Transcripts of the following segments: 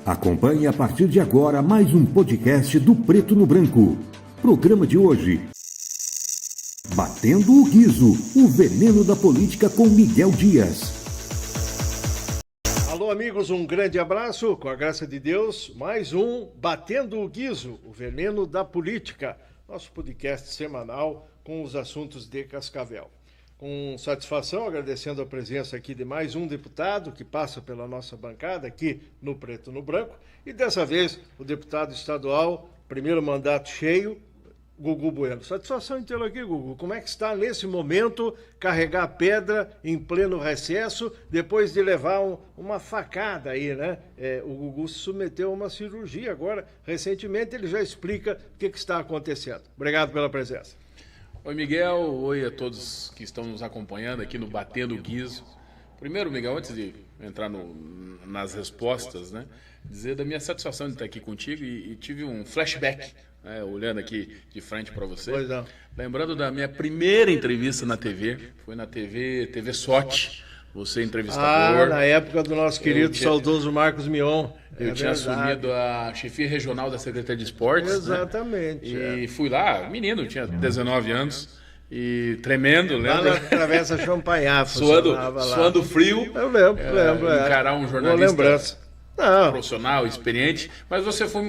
Acompanhe a partir de agora mais um podcast do Preto no Branco. Programa de hoje: Batendo o Guizo, o veneno da política com Miguel Dias. Alô, amigos, um grande abraço, com a graça de Deus, mais um Batendo o Guizo, o veneno da política, nosso podcast semanal com os assuntos de Cascavel. Com satisfação, agradecendo a presença aqui de mais um deputado que passa pela nossa bancada aqui no Preto no Branco, e dessa vez o deputado estadual, primeiro mandato cheio, Gugu Bueno. Satisfação em tê-lo aqui, Gugu. Como é que está nesse momento carregar pedra em pleno recesso, depois de levar uma facada aí, né? O Gugu se submeteu a uma cirurgia agora, recentemente, ele já explica o que está acontecendo. Obrigado pela presença. Oi, Miguel. Oi a todos que estão nos acompanhando aqui no Batendo o Guizo. Primeiro, Miguel, antes de entrar nas respostas, né, dizer da minha satisfação de estar aqui contigo e tive um flashback, né, olhando aqui de frente para você. Pois não. Lembrando da minha primeira entrevista na TV, foi na TV SOT, você entrevistador. Na época do nosso querido saudoso Marcos Mion. Eu tinha assumido a chefia regional da Secretaria de Esportes. Exatamente. Né? E fui lá, menino, tinha 19 anos. E tremendo, lembra? Lá na Travessa Champanhar, suando frio. Eu lembro. Encarar um jornalista profissional, experiente, mas você foi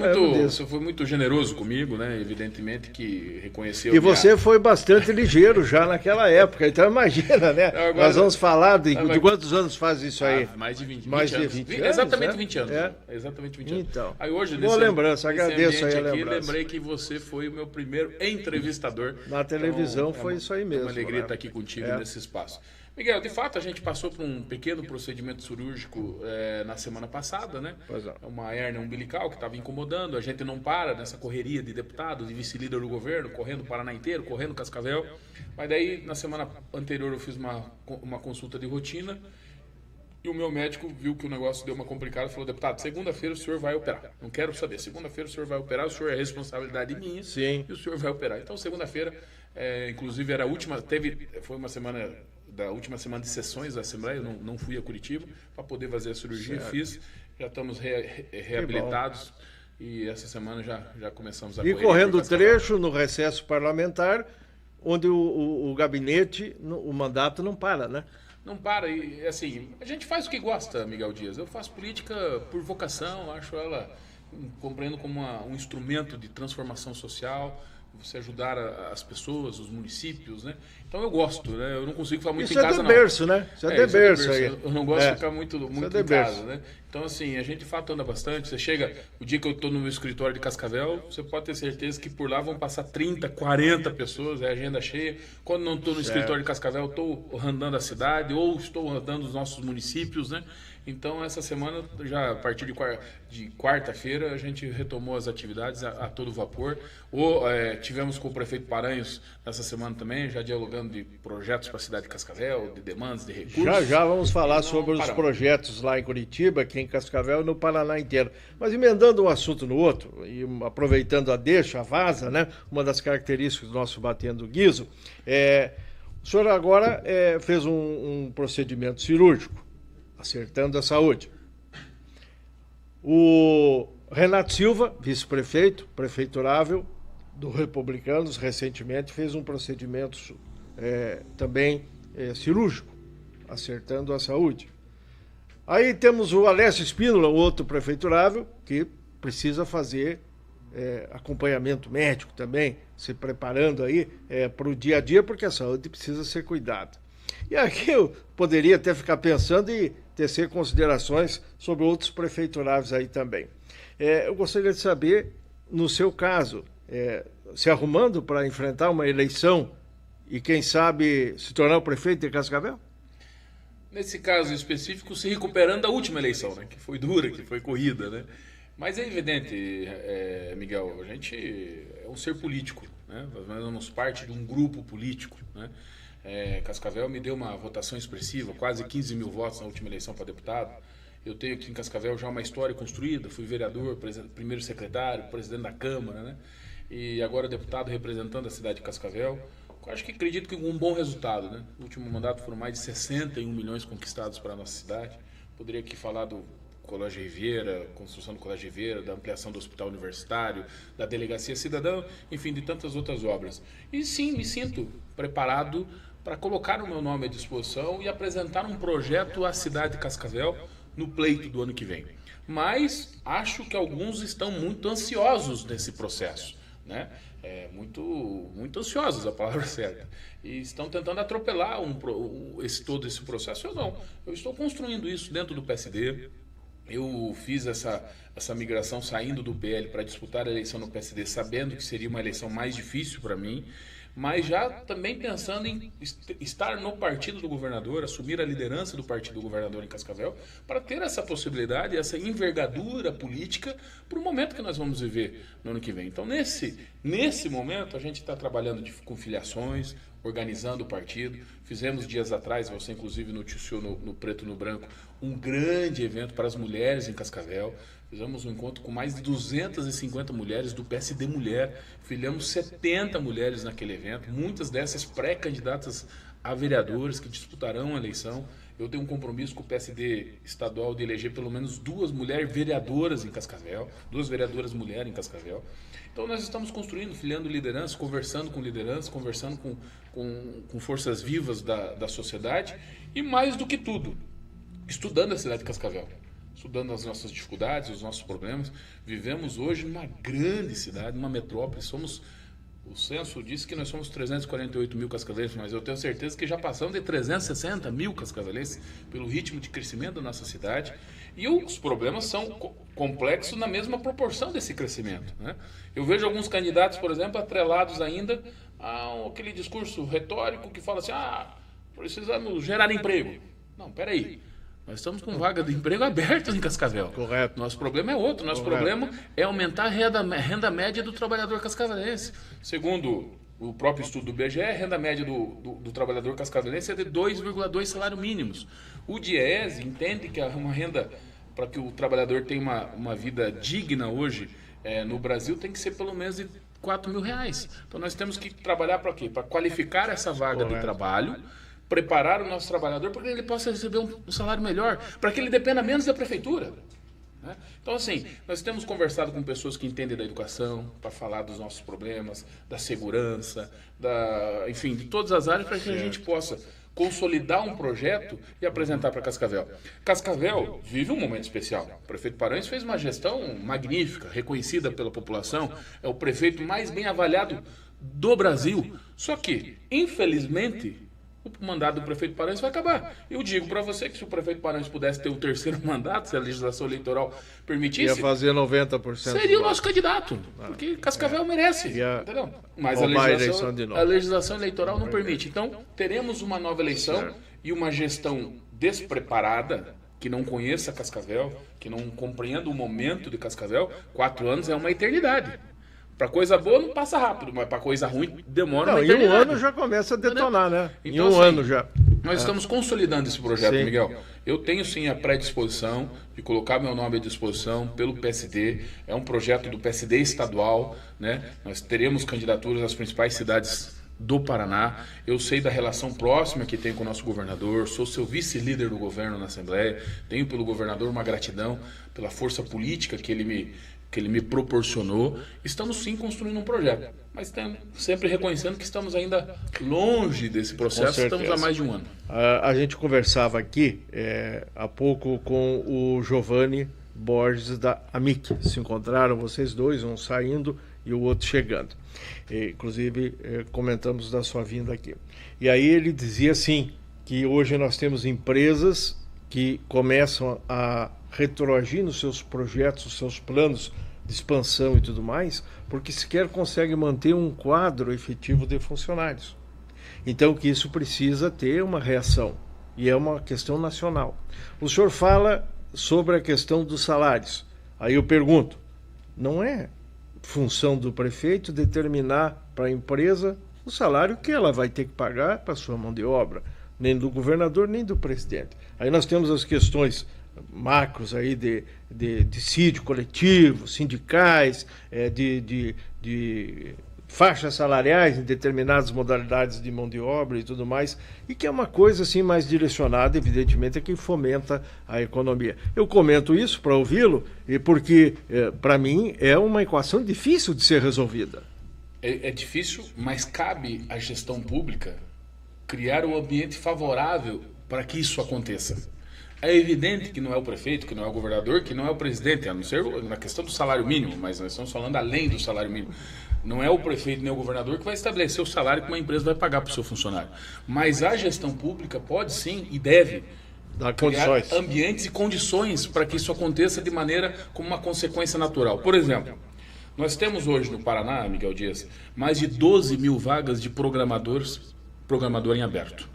muito generoso comigo, né? Evidentemente que reconheceu. E você foi bastante ligeiro já naquela época, então imagina, né? Agora, nós vamos falar de quantos anos faz isso aí? Mais de 20 mais anos. De 20 anos. Exatamente 20 anos. Exatamente 20 anos. Então, aí hoje, boa lembrança, agradeço aí a lembrança. Lembrei que você foi o meu primeiro entrevistador. Na televisão foi isso aí mesmo. É uma alegria estar aqui contigo nesse espaço. Miguel, de fato, a gente passou por um pequeno procedimento cirúrgico na semana passada, né? Pois é. Uma hérnia umbilical que estava incomodando. A gente não para nessa correria de deputado, de vice-líder do governo, correndo o Paraná inteiro, correndo Cascavel. Mas daí, na semana anterior, eu fiz uma consulta de rotina e o meu médico viu que o negócio deu uma complicada e falou: deputado, segunda-feira o senhor vai operar. Não quero saber. Segunda-feira o senhor vai operar, o senhor é responsabilidade minha. Sim. E o senhor vai operar. Então, segunda-feira, inclusive, era a última, foi uma semana da última semana de sessões da Assembleia, eu não fui a Curitiba para poder fazer a cirurgia, fiz, já estamos reabilitados e essa semana já começamos a correr. E correndo o trecho no recesso parlamentar, onde o gabinete, o mandato não para, né? Não para, e assim, a gente faz o que gosta, Miguel Dias. Eu faço política por vocação, acho ela, compreendo como um instrumento de transformação social, você ajudar as pessoas, os municípios, né? Então eu gosto, né? Eu não consigo ficar muito em casa, não. Isso é de berço, né? Isso é de berço aí. Eu não gosto de ficar muito em casa, né? Então, assim, a gente de fato anda bastante. Você chega, o dia que eu estou no meu escritório de Cascavel, você pode ter certeza que por lá vão passar 30, 40 pessoas, é agenda cheia. Quando não estou no escritório de Cascavel, estou andando a cidade ou estou andando os nossos municípios, né? Então, essa semana, já a partir de quarta-feira, a gente retomou as atividades a todo vapor. Tivemos com o prefeito Paranhos nessa semana também, já dialogando de projetos para a cidade de Cascavel, de demandas, de recursos. Já vamos falar sobre os projetos lá em Curitiba, aqui em Cascavel e no Paraná inteiro. Mas emendando um assunto no outro, e aproveitando a deixa, a vaza, né? Uma das características do nosso Batendo Guizo, o senhor agora fez um procedimento cirúrgico, acertando a saúde. O Renato Silva, vice-prefeito, prefeiturável do Republicanos, recentemente fez um procedimento também cirúrgico, acertando a saúde. Aí temos o Alessio Spínola, outro prefeiturável, que precisa fazer acompanhamento médico também, se preparando aí para o dia a dia, porque a saúde precisa ser cuidada. E aqui eu poderia até ficar pensando e tecer considerações sobre outros prefeituráveis aí também. Eu gostaria de saber, no seu caso, se arrumando para enfrentar uma eleição e, quem sabe, se tornar o prefeito de Cascavel? Nesse caso específico, se recuperando da última eleição, né? Que foi dura, que foi corrida, né? Mas é evidente, Miguel, a gente é um ser político, né? Nós fazemos parte de um grupo político, né? Cascavel me deu uma votação expressiva, quase 15 mil votos na última eleição para deputado. Eu tenho aqui em Cascavel já uma história construída, fui vereador, primeiro secretário, presidente da Câmara, né? E agora deputado representando a cidade de Cascavel. Acredito que com um bom resultado, né? No último mandato foram mais de 61 milhões conquistados para a nossa cidade. Poderia aqui falar Colégio Riviera, construção do Colégio Riviera, da ampliação do Hospital Universitário, da Delegacia Cidadã, enfim, de tantas outras obras. E sim, me sinto preparado para colocar o meu nome à disposição e apresentar um projeto à cidade de Cascavel no pleito do ano que vem. Mas acho que alguns estão muito ansiosos nesse processo, né? Muito ansiosos, a palavra certa. E estão tentando atropelar todo esse processo. Eu não. Eu estou construindo isso dentro do PSD. Eu fiz essa migração saindo do PL para disputar a eleição no PSD, sabendo que seria uma eleição mais difícil para mim, mas já também pensando em estar no partido do governador, assumir a liderança do partido do governador em Cascavel, para ter essa possibilidade, essa envergadura política para o momento que nós vamos viver no ano que vem. Então, nesse momento, a gente está trabalhando com filiações, organizando o partido. Fizemos dias atrás, você inclusive noticiou no Preto no Branco, um grande evento para as mulheres em Cascavel. Fizemos um encontro com mais de 250 mulheres do PSD Mulher. Filiamos 70 mulheres naquele evento, muitas dessas pré-candidatas a vereadoras que disputarão a eleição. Eu tenho um compromisso com o PSD estadual de eleger pelo menos 2 mulheres vereadoras em Cascavel, 2 vereadoras mulheres em Cascavel. Então nós estamos construindo, filiando liderança, conversando com liderança, conversando com forças vivas da sociedade e, mais do que tudo, estudando a cidade de Cascavel, estudando as nossas dificuldades, os nossos problemas. Vivemos hoje numa grande cidade, numa metrópole. O censo diz que nós somos 348 mil cascavelenses, mas eu tenho certeza que já passamos de 360 mil cascavelenses pelo ritmo de crescimento da nossa cidade. E os problemas são complexos na mesma proporção desse crescimento, né? Eu vejo alguns candidatos, por exemplo, atrelados ainda àquele discurso retórico que fala assim: precisamos gerar emprego. Não, peraí. Nós estamos com vaga de emprego abertas em Cascavel. Correto. Nosso problema é outro. Nosso problema é aumentar a renda média do trabalhador cascavelense. Segundo o próprio estudo do IBGE, a renda média do trabalhador cascavelense é de 2,2 salários mínimos. O DIEESE entende que uma renda para que o trabalhador tenha uma vida digna hoje no Brasil tem que ser pelo menos de R$4.000. Então nós temos que trabalhar para quê? Para qualificar essa vaga de trabalho, preparar o nosso trabalhador para que ele possa receber um salário melhor, para que ele dependa menos da prefeitura, né? Então, assim, nós temos conversado com pessoas que entendem da educação, para falar dos nossos problemas, da segurança, enfim, de todas as áreas, para que a gente possa consolidar um projeto e apresentar para Cascavel. Cascavel vive um momento especial. O prefeito Paranhos fez uma gestão magnífica, reconhecida pela população, é o prefeito mais bem avaliado do Brasil. Só que, infelizmente, o mandato do prefeito Paranhos vai acabar. Eu digo para você que se o prefeito Paranhos pudesse ter o 3º mandato, se a legislação eleitoral permitisse, ia fazer 90%. Seria o nosso candidato, porque Cascavel merece, entendeu? Mas a legislação eleitoral não permite. Então, teremos uma nova eleição e uma gestão despreparada, que não conheça Cascavel, que não compreenda o momento de Cascavel. 4 anos é uma eternidade. Para coisa boa não passa rápido, mas para coisa ruim demora uma eternidade. Em um ano já começa a detonar, né? Então, em um ano já. Nós estamos consolidando esse projeto, Miguel. Eu tenho sim a predisposição de colocar meu nome à disposição pelo PSD. É um projeto do PSD estadual, né? Nós teremos candidaturas nas principais cidades do Paraná. Eu sei da relação próxima que tem com o nosso governador, sou seu vice-líder do governo na Assembleia, tenho pelo governador uma gratidão pela força política que ele me proporcionou. Estamos sim construindo um projeto, mas estamos sempre reconhecendo que estamos ainda longe desse processo. Estamos há mais de um ano. A gente conversava aqui há pouco com o Giovanni Borges da AMIC. Se encontraram vocês dois, um saindo e o outro chegando. Inclusive, comentamos da sua vinda aqui. E aí ele dizia assim, que hoje nós temos empresas que começam a retroagir nos seus projetos, os seus planos de expansão e tudo mais, porque sequer consegue manter um quadro efetivo de funcionários. Então que isso precisa ter uma reação, e é uma questão nacional. O senhor fala sobre a questão dos salários. Aí eu pergunto, não é função do prefeito determinar para a empresa o salário que ela vai ter que pagar para a sua mão de obra, nem do governador, nem do presidente. Aí nós temos as questões macros aí de dissídio coletivo, sindicais, de faixas salariais em determinadas modalidades de mão de obra e tudo mais, e que é uma coisa assim mais direcionada, evidentemente, é que fomenta a economia. Eu comento isso para ouvi-lo, e porque, para mim, é uma equação difícil de ser resolvida. É difícil, mas cabe à gestão pública criar um ambiente favorável para que isso aconteça. É evidente que não é o prefeito, que não é o governador, que não é o presidente, a não ser na questão do salário mínimo, mas nós estamos falando além do salário mínimo. Não é o prefeito nem o governador que vai estabelecer o salário que uma empresa vai pagar para o seu funcionário. Mas a gestão pública pode sim e deve dar criar ambientes e condições para que isso aconteça de maneira como uma consequência natural. Por exemplo, nós temos hoje no Paraná, Miguel Dias, mais de 12 mil vagas de programador em aberto.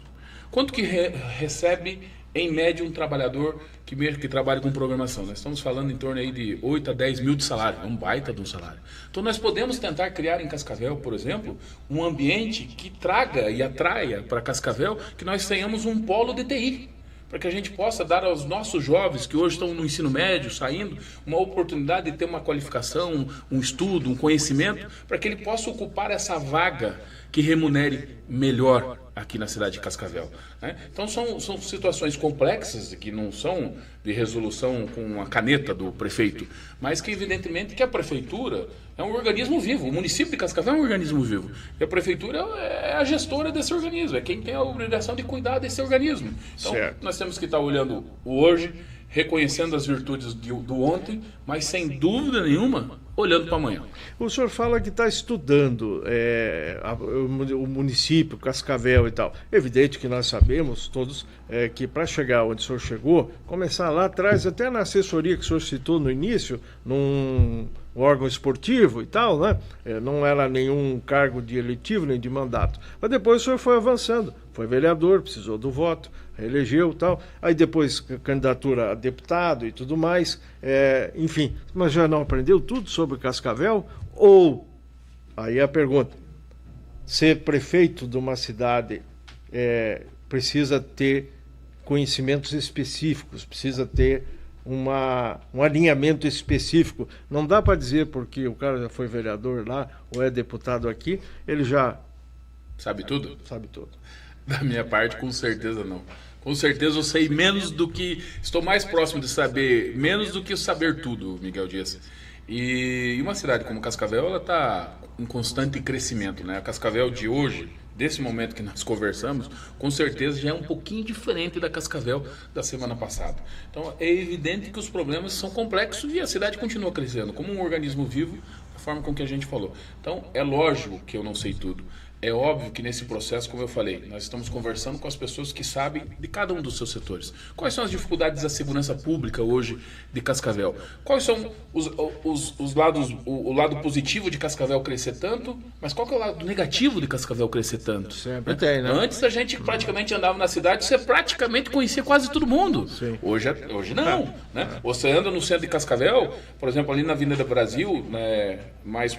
Quanto que recebe em média um trabalhador que trabalha com programação? Nós estamos falando em torno aí de 8 a 10 mil de salário, é um baita de um salário. Então nós podemos tentar criar em Cascavel, por exemplo, um ambiente que traga e atraia para Cascavel que nós tenhamos um polo de TI, para que a gente possa dar aos nossos jovens que hoje estão no ensino médio, saindo, uma oportunidade de ter uma qualificação, um estudo, um conhecimento, para que ele possa ocupar essa vaga que remunere melhor aqui na cidade de Cascavel, né? Então são situações complexas que não são de resolução com a caneta do prefeito, mas que evidentemente que a prefeitura é um organismo vivo, o município de Cascavel é um organismo vivo, e a prefeitura é a gestora desse organismo, é quem tem a obrigação de cuidar desse organismo. Então nós temos que estar olhando o hoje, reconhecendo as virtudes do ontem, mas sem dúvida nenhuma olhando para amanhã. O senhor fala que está estudando o município, Cascavel e tal. Evidente que nós sabemos todos que para chegar onde o senhor chegou, começar lá atrás, até na assessoria que o senhor citou no início, num órgão esportivo e tal, né? Não era nenhum cargo de eletivo nem de mandato. Mas depois o senhor foi avançando, foi vereador, precisou do voto, reelegeu e tal. Aí depois candidatura a deputado e tudo mais. Enfim, mas já não aprendeu tudo sobre Cascavel? Ou, aí a pergunta, ser prefeito de uma cidade precisa ter conhecimentos específicos, precisa ter um alinhamento específico. Não dá para dizer porque o cara já foi vereador lá ou é deputado aqui, ele já sabe tudo? Sabe tudo. Da minha parte, com certeza não. Com certeza eu sei menos do que... Estou mais próximo de saber menos do que saber tudo, Miguel Dias. E uma cidade como Cascavel, ela está em constante crescimento, né? A Cascavel de hoje, desse momento que nós conversamos, com certeza já é um pouquinho diferente da Cascavel da semana passada. Então é evidente que os problemas são complexos e a cidade continua crescendo como um organismo vivo, da forma com que a gente falou. Então é lógico que eu não sei tudo. É óbvio que nesse processo, como eu falei, nós estamos conversando com as pessoas que sabem de cada um dos seus setores. Quais são as dificuldades da segurança pública hoje de Cascavel? Quais são os lados, o lado positivo de Cascavel crescer tanto, mas qual que é o lado negativo de Cascavel crescer tanto? Sempre tem, né? Antes a gente praticamente andava na cidade, você praticamente conhecia quase todo mundo. Sim. Hoje não, né? Você anda no centro de Cascavel, por exemplo, ali na Avenida Brasil, né, mais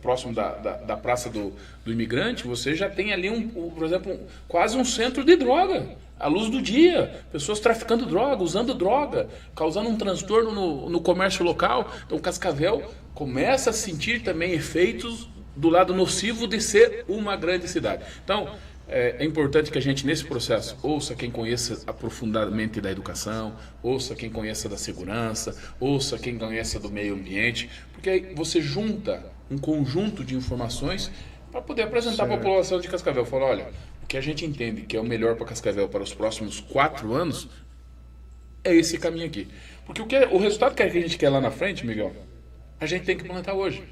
próximo da Praça do Imigrante, você já tem ali, por exemplo, quase um centro de droga, à luz do dia, pessoas traficando droga, usando droga, causando um transtorno no comércio local. Então Cascavel começa a sentir também efeitos do lado nocivo de ser uma grande cidade. Então é importante que a gente, nesse processo, ouça quem conheça aprofundadamente da educação, ouça quem conheça da segurança, ouça quem conheça do meio ambiente, porque aí você junta um conjunto de informações para poder apresentar à população de Cascavel. Falar, olha, o que a gente entende que é o melhor para Cascavel para os próximos 4 anos é esse caminho aqui. Porque o resultado que a gente quer lá na frente, Miguel, a gente tem que plantar hoje.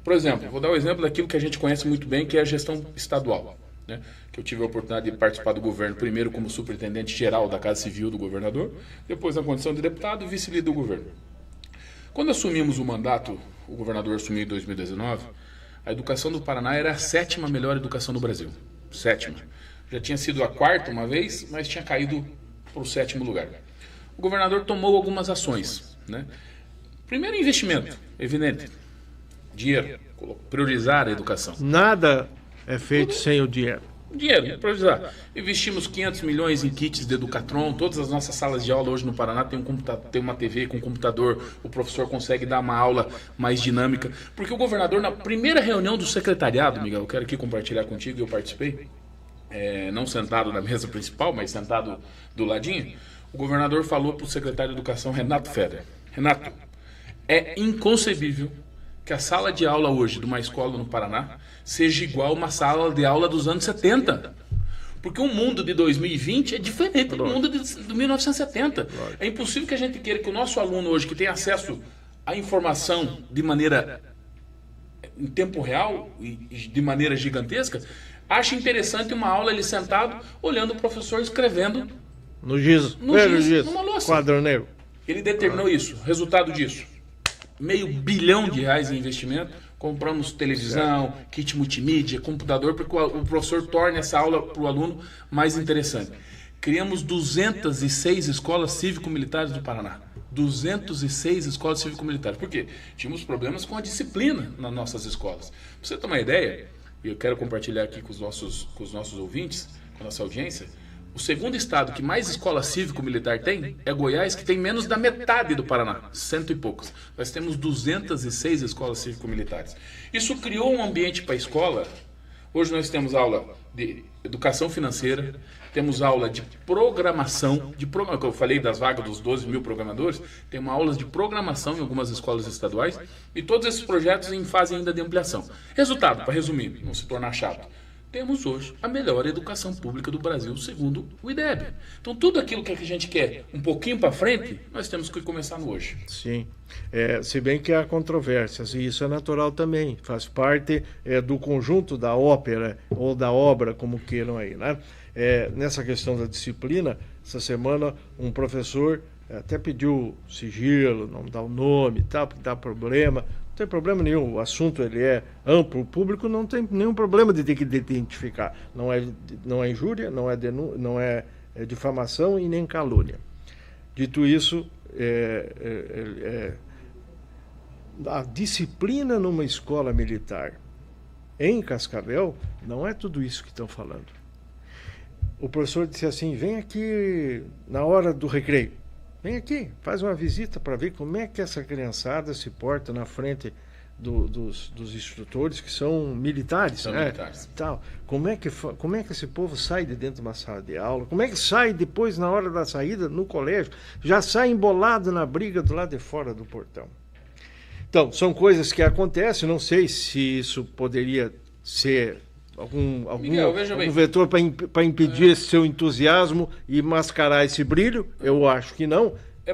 Por exemplo, vou dar um exemplo daquilo que a gente conhece muito bem, que é a gestão estadual, né? Que eu tive a oportunidade de participar do governo, primeiro como superintendente geral da Casa Civil do governador, depois na condição de deputado e vice-líder do governo. Quando assumimos o mandato, o governador assumiu em 2019, a educação do Paraná era a 7ª melhor educação do Brasil. 7ª. Já tinha sido a 4ª uma vez, mas tinha caído para o 7º lugar. O governador tomou algumas ações, né? Primeiro, investimento, evidente. Dinheiro, priorizar a educação. Nada é feito sem o dinheiro. Dinheiro, improvisar. Investimos 500 milhões em kits de Educatron, todas as nossas salas de aula hoje no Paraná tem uma TV com computador, o professor consegue dar uma aula mais dinâmica. Porque o governador, na primeira reunião do secretariado, Miguel, eu quero aqui compartilhar contigo, eu participei, não sentado na mesa principal, mas sentado do ladinho, o governador falou para o secretário de Educação, Renato Feder: Renato, é inconcebível que a sala de aula hoje de uma escola no Paraná seja igual a uma sala de aula dos anos 70. Porque o mundo de 2020 é diferente do mundo de 1970. É impossível que a gente queira que o nosso aluno hoje, que tem acesso à informação de maneira em tempo real e de maneira gigantesca, ache interessante uma aula ele sentado, olhando o professor escrevendo no giz, numa louça. Quadro negro. Ele determinou isso. Resultado disso: R$500 bilhão em investimento. Compramos televisão, kit multimídia, computador, para que o professor torne essa aula para o aluno mais interessante. Criamos 206 escolas cívico-militares do Paraná. 206 escolas cívico-militares. Por quê? Tínhamos problemas com a disciplina nas nossas escolas. Para você ter uma ideia, e eu quero compartilhar aqui com os nossos ouvintes, com a nossa audiência, o segundo estado que mais escola cívico-militar tem é Goiás, que tem menos da metade do Paraná, 100 e poucos. Nós temos 206 escolas cívico-militares. Isso criou um ambiente para a escola. Hoje nós temos aula de educação financeira, temos aula de programação, eu falei das vagas dos 12 mil programadores, tem uma aula de programação em algumas escolas estaduais, e todos esses projetos em fase ainda de ampliação. Resultado, para resumir, não se tornar chato: temos hoje a melhor educação pública do Brasil, segundo o IDEB. Então, tudo aquilo que a gente quer um pouquinho para frente, nós temos que começar no hoje. Sim, se bem que há controvérsias, e isso é natural também, faz parte do conjunto da ópera, ou da obra, como queiram aí, né? Nessa questão da disciplina, essa semana um professor até pediu sigilo, não dá o nome e tal, porque dá problema. Não tem problema nenhum, o assunto ele é amplo, o público não tem nenhum problema de ter que identificar. Não é injúria, não é difamação e nem calúnia. Dito isso, a disciplina numa escola militar em Cascavel não é tudo isso que estão falando. O professor disse assim: vem aqui na hora do recreio. Vem aqui, faz uma visita para ver como é que essa criançada se porta na frente dos instrutores que são militares. Tal. Como é que esse povo sai de dentro de uma sala de aula? Como é que sai depois, na hora da saída, no colégio? Já sai embolado na briga do lado de fora do portão. Então, são coisas que acontecem, não sei se isso poderia ser algum vetor para impedir esse seu entusiasmo e mascarar esse brilho. Eu acho que não.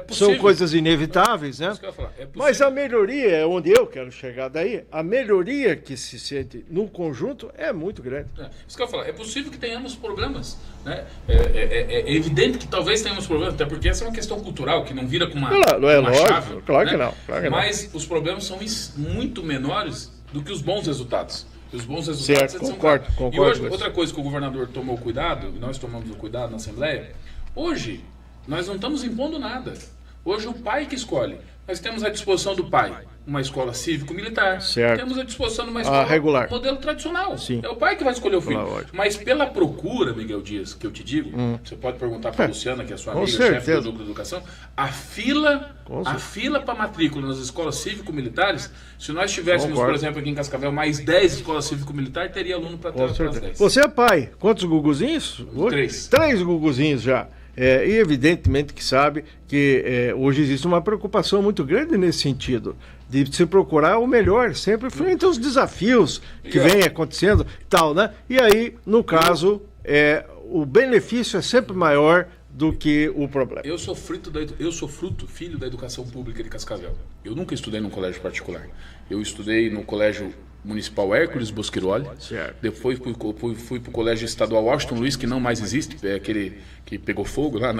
São coisas inevitáveis, né? Mas a melhoria é onde eu quero chegar daí. A melhoria que se sente no conjunto é muito grande. Isso que eu ia falar. É possível que tenhamos problemas, né? É evidente que talvez tenhamos problemas, até porque essa é uma questão cultural que não vira com uma lógico, chave. Claro, né? que não. Mas os problemas são muito menores do que os bons resultados. Os bons resultados certo, concordo. E hoje, outra coisa que o governador tomou cuidado, e nós tomamos o cuidado na Assembleia, hoje nós não estamos impondo nada. Hoje o pai que escolhe. Nós temos à disposição do pai uma escola cívico-militar. Certo. Temos à disposição uma escola regular. Modelo tradicional. Sim. É o pai que vai escolher o filho. Mas pela procura, Miguel Dias, que eu te digo, você pode perguntar para a Luciana, que é sua amiga, chefe do Núcleo de Educação, a fila para matrícula nas escolas cívico-militares, se nós tivéssemos, por exemplo, aqui em Cascavel, mais 10 escolas cívico-militares, teria aluno para ter as 10. Você é pai. Quantos guguzinhos? 3. 3 guguzinhos já. E evidentemente que sabe que hoje existe uma preocupação muito grande nesse sentido, de se procurar o melhor, sempre frente aos desafios que vem acontecendo e tal, né? E aí, no caso, o benefício é sempre maior do que o problema. Eu sou filho da educação pública de Cascavel. Eu nunca estudei num colégio particular. Eu estudei no colégio municipal Hércules Bosquiroli. Depois fui para o colégio estadual Washington Luiz, que não mais existe, é aquele que pegou fogo lá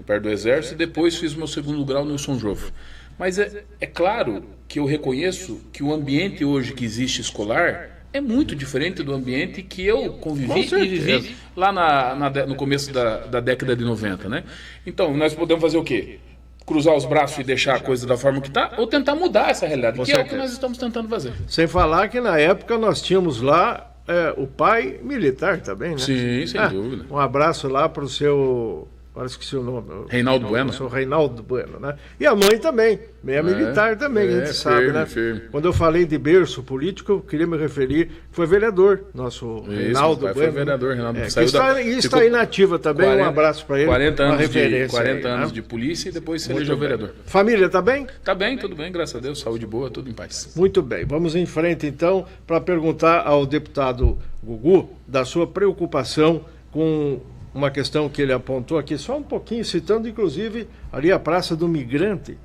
perto do Exército. E depois fiz o meu segundo grau no São Joffre. Mas é claro que eu reconheço que o ambiente hoje que existe escolar é muito diferente do ambiente que eu convivi e vivi lá no começo da década de 90, né? Então, nós podemos fazer o quê? Cruzar os braços e deixar a coisa da forma que está, ou tentar mudar essa realidade, que é o que nós estamos tentando fazer. Sem falar que na época nós tínhamos lá o pai militar também, né? Sim, sem dúvida. Um abraço lá para o seu... Agora esqueci o nome. Reinaldo Bueno. O seu Reinaldo Bueno, né? E a mãe também, meia militar também, a gente sabe, né? Firme. Quando eu falei de berço político, eu queria me referir, foi vereador, nosso Reinaldo Bueno. Foi vereador, Reinaldo. Está inativa também, 40, um abraço para ele. 40 anos de polícia e depois se elegeu vereador. Família, tá bem? Tá bem, tudo bem, graças a Deus, saúde boa, tudo em paz. Muito bem, vamos em frente então para perguntar ao deputado Gugu da sua preocupação com uma questão que ele apontou aqui, só um pouquinho, citando inclusive ali a Praça do Migrante,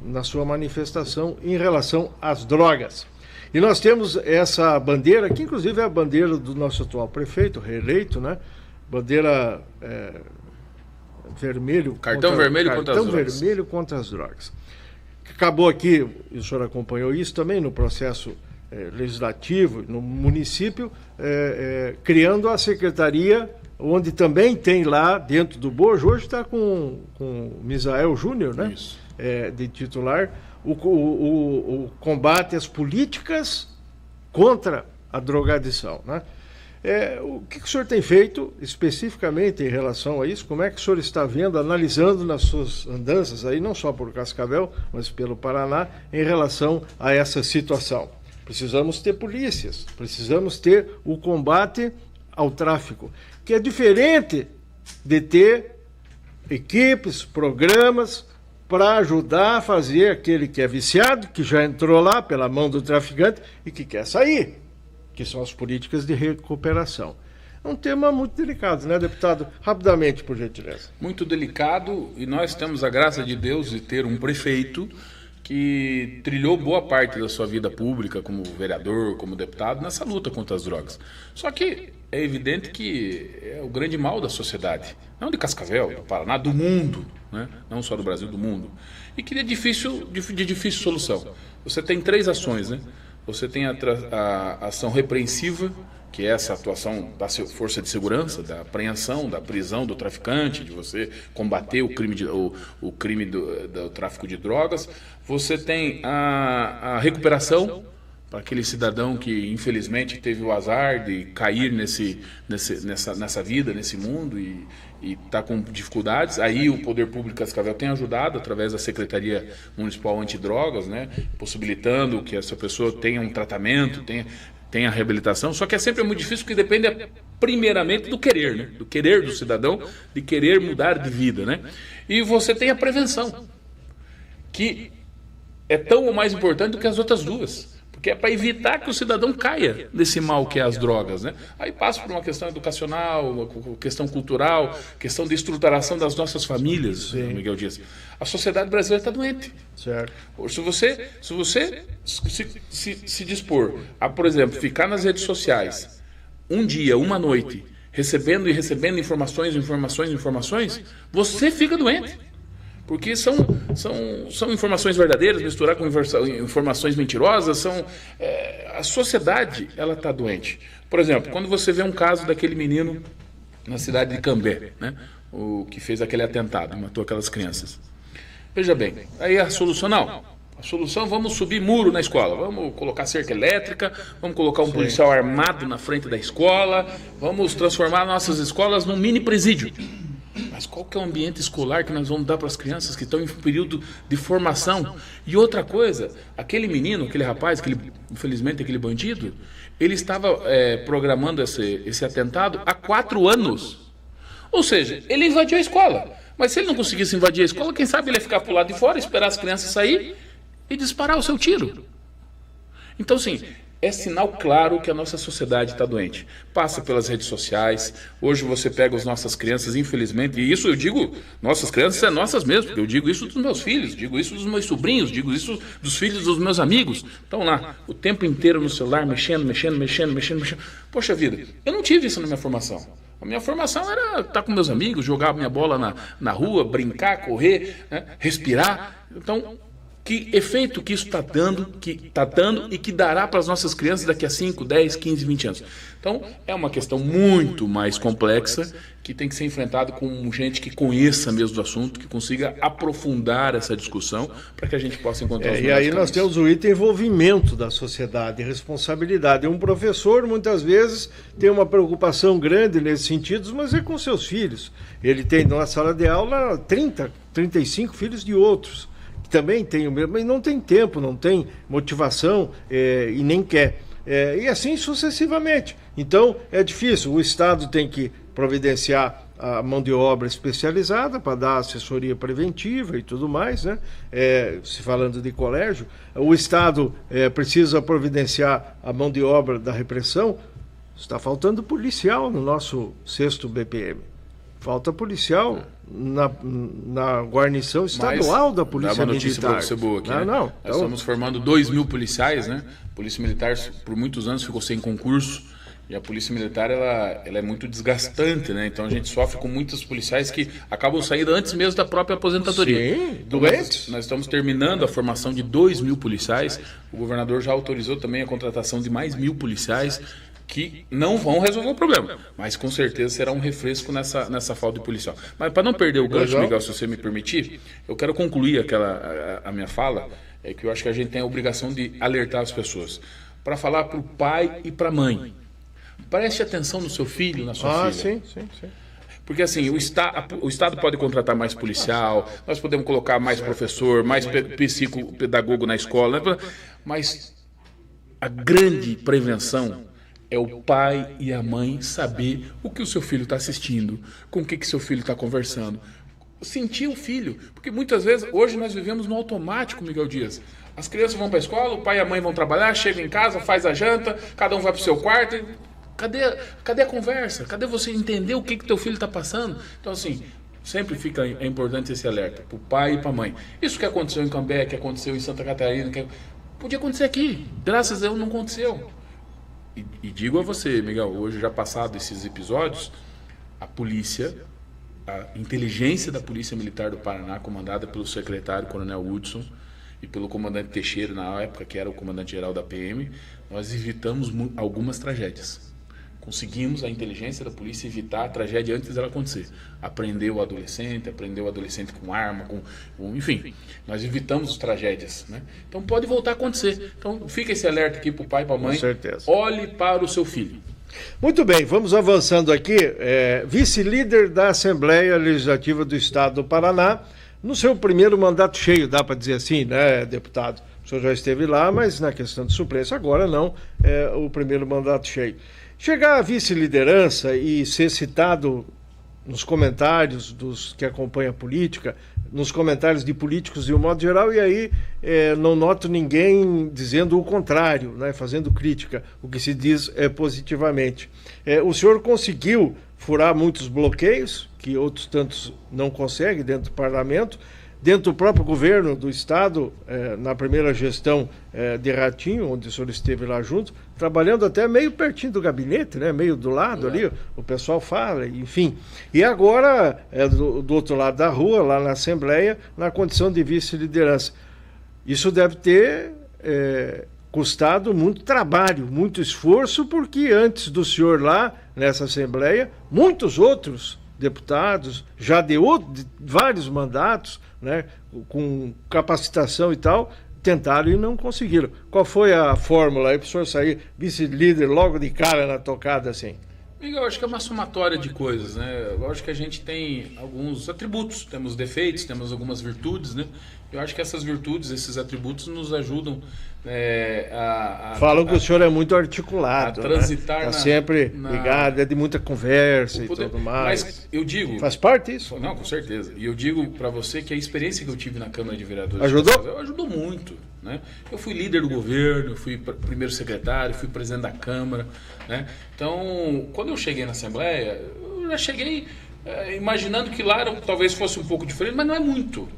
na sua manifestação em relação às drogas. E nós temos essa bandeira, que inclusive é a bandeira do nosso atual prefeito, reeleito, né? Bandeira vermelho. Cartão vermelho contra as drogas. Acabou aqui, e o senhor acompanhou isso também no processo legislativo, no município, criando a secretaria, onde também tem lá dentro do Bojo, hoje está com o Misael Júnior, né? De titular, o combate às políticas contra a drogadição, né? O que o senhor tem feito especificamente em relação a isso? Como é que o senhor está vendo, analisando nas suas andanças aí, não só por Cascavel, mas pelo Paraná, em relação a essa situação? Precisamos ter polícias, precisamos ter o combate ao tráfico, que é diferente de ter equipes, programas para ajudar a fazer aquele que é viciado, que já entrou lá pela mão do traficante e que quer sair, que são as políticas de recuperação. É um tema muito delicado, né, deputado? Rapidamente, por gentileza. Muito delicado, e nós temos a graça de Deus de ter um prefeito que trilhou boa parte da sua vida pública como vereador, como deputado, nessa luta contra as drogas. Só que é evidente que é o grande mal da sociedade, não de Cascavel, do Paraná, do mundo, né? Não só do Brasil, do mundo. E que é de difícil solução. Você tem 3 ações, né? Você tem a ação repreensiva, que é essa atuação da força de segurança, da apreensão, da prisão do traficante, de você combater o crime do tráfico de drogas. Você tem a recuperação para aquele cidadão que infelizmente teve o azar de cair nessa vida, nesse mundo e está com dificuldades. Aí o Poder Público de Cascavel tem ajudado através da Secretaria Municipal Antidrogas, né, possibilitando que essa pessoa tenha um tratamento, tenha reabilitação, só que é sempre muito difícil porque depende primeiramente do querer, né? Do querer do cidadão, de querer mudar de vida, né? E você tem a prevenção, que é tão ou mais importante do que as outras duas, porque é para evitar que o cidadão caia nesse mal que é as drogas, né? Aí passa por uma questão educacional, uma questão cultural, questão de estruturação das nossas famílias, Miguel Dias. A sociedade brasileira está doente. Certo. Se você se dispor a, por exemplo, ficar nas redes sociais um dia, uma noite, recebendo informações, você fica doente. Porque são informações verdadeiras, misturar com informações mentirosas, a sociedade ela está doente. Por exemplo, quando você vê um caso daquele menino na cidade de Cambé, né, o que fez aquele atentado, matou aquelas crianças. Veja bem, aí a solução não. A solução, vamos subir muro na escola, vamos colocar cerca elétrica, vamos colocar um policial armado na frente da escola, vamos transformar nossas escolas num mini presídio. Mas qual que é o ambiente escolar que nós vamos dar para as crianças que estão em período de formação? E outra coisa, aquele menino, aquele rapaz, infelizmente aquele bandido, ele estava programando esse atentado há 4 anos. Ou seja, ele invadiu a escola. Mas se ele não conseguisse invadir a escola, quem sabe ele ia ficar para o lado de fora, esperar as crianças sair e disparar o seu tiro. Então, sim, é sinal claro que a nossa sociedade está doente. Passa pelas redes sociais. Hoje você pega as nossas crianças, infelizmente, e isso eu digo, nossas crianças nossas mesmo, porque eu digo isso dos meus filhos, digo isso dos meus sobrinhos, digo isso dos filhos dos meus amigos. Estão lá o tempo inteiro no celular, mexendo. Poxa vida, eu não tive isso na minha formação. A minha formação era estar com meus amigos, jogar minha bola na rua, brincar, correr, né, respirar. Então, que efeito que isso está dando e que dará para as nossas crianças daqui a 5, 10, 15, 20 anos. Então, é uma questão muito mais complexa que tem que ser enfrentada com gente que conheça mesmo do assunto, que consiga aprofundar essa discussão para que a gente possa encontrar os E aí nós temos o item envolvimento da sociedade, responsabilidade. Um professor, muitas vezes, tem uma preocupação grande nesse sentido, mas é com seus filhos. Ele tem na sala de aula 30, 35 filhos de outros. Também tem o mesmo, mas não tem tempo, não tem motivação e nem quer. E assim sucessivamente. Então, é difícil. O Estado tem que providenciar a mão de obra especializada para dar assessoria preventiva e tudo mais, né? Se falando de colégio. O Estado precisa providenciar a mão de obra da repressão. Está faltando policial no nosso 6º BPM. Falta policial na guarnição estadual da Polícia Militar. Para você boa aqui, né? Nós estamos formando 2.000 policiais, né? A Polícia Militar por muitos anos ficou sem concurso e a Polícia Militar ela é muito desgastante, né? Então a gente sofre com muitos policiais que acabam saindo antes mesmo da própria aposentadoria. Sim, doentes. Nós estamos terminando a formação de 2.000 policiais. O governador já autorizou também a contratação de mais 1.000 policiais. Que não vão resolver o problema, mas com certeza será um refresco nessa falta de policial. Mas para não perder o gancho, Miguel, se você me permitir, eu quero concluir a minha fala, que eu acho que a gente tem a obrigação de alertar as pessoas, para falar para o pai e para a mãe. Preste atenção no seu filho, na sua filha. Sim. Porque assim, o Estado pode contratar mais policial, nós podemos colocar mais professor, mais psicopedagogo na escola, né? Mas a grande prevenção é o pai e a mãe saber o que o seu filho está assistindo, com o que seu filho está conversando. Sentir o filho. Porque muitas vezes, hoje nós vivemos no automático, Miguel Dias. As crianças vão para a escola, o pai e a mãe vão trabalhar, chegam em casa, faz a janta, cada um vai para o seu quarto. Cadê a conversa? Cadê você entender o que teu filho está passando? Então, assim, sempre é importante esse alerta para o pai e para a mãe. Isso que aconteceu em Cambé, que aconteceu em Santa Catarina, podia acontecer aqui. Graças a Deus não aconteceu. E digo a você, Miguel, hoje já passado esses episódios, a polícia, a inteligência da Polícia Militar do Paraná, comandada pelo secretário Coronel Hudson e pelo comandante Teixeira, na época que era o comandante-geral da PM, nós evitamos algumas tragédias. Conseguimos, a inteligência da polícia, evitar a tragédia antes dela acontecer. Aprendeu o adolescente com arma, enfim, nós evitamos tragédias, né? Então pode voltar a acontecer. Então fica esse alerta aqui para o pai e para a mãe. Com certeza. Olhe para o seu filho. Muito bem, vamos avançando aqui. Vice-líder da Assembleia Legislativa do Estado do Paraná, no seu primeiro mandato cheio, dá para dizer assim, né, deputado? O senhor já esteve lá, mas na questão de suplência agora não, é o primeiro mandato cheio. Chegar à vice-liderança e ser citado nos comentários dos que acompanham a política, nos comentários de políticos de um modo geral, e aí não noto ninguém dizendo o contrário, né, fazendo crítica, o que se diz positivamente. O senhor conseguiu furar muitos bloqueios, que outros tantos não conseguem dentro do parlamento, dentro do próprio governo do Estado, na primeira gestão de Ratinho, onde o senhor esteve lá junto, trabalhando até meio pertinho do gabinete, né? Meio do lado ali, o pessoal fala, enfim. E agora, do outro lado da rua, lá na Assembleia, na condição de vice-liderança. Isso deve ter custado muito trabalho, muito esforço, porque antes do senhor lá, nessa Assembleia, muitos outros deputados, já de vários mandatos, né, com capacitação e tal, tentaram e não conseguiram. Qual foi a fórmula aí para o senhor sair vice-líder logo de cara na tocada assim? Miguel, eu acho que é uma somatória de coisas, né? Eu acho que a gente tem alguns atributos, temos defeitos, temos algumas virtudes, né? Eu acho que essas virtudes, esses atributos nos ajudam Falam que o senhor é muito articulado, a transitar, né? Está sempre ligado, é de muita conversa e tudo mais. Mas eu digo... Faz parte isso? Não, com certeza. E eu digo para você que a experiência que eu tive na Câmara de Vereadores... Ajudou muito, né? Eu fui líder do governo, fui primeiro secretário, fui presidente da Câmara, né? Então, quando eu cheguei na Assembleia, eu já cheguei... imaginando que lá talvez fosse um pouco diferente, mas não é muito.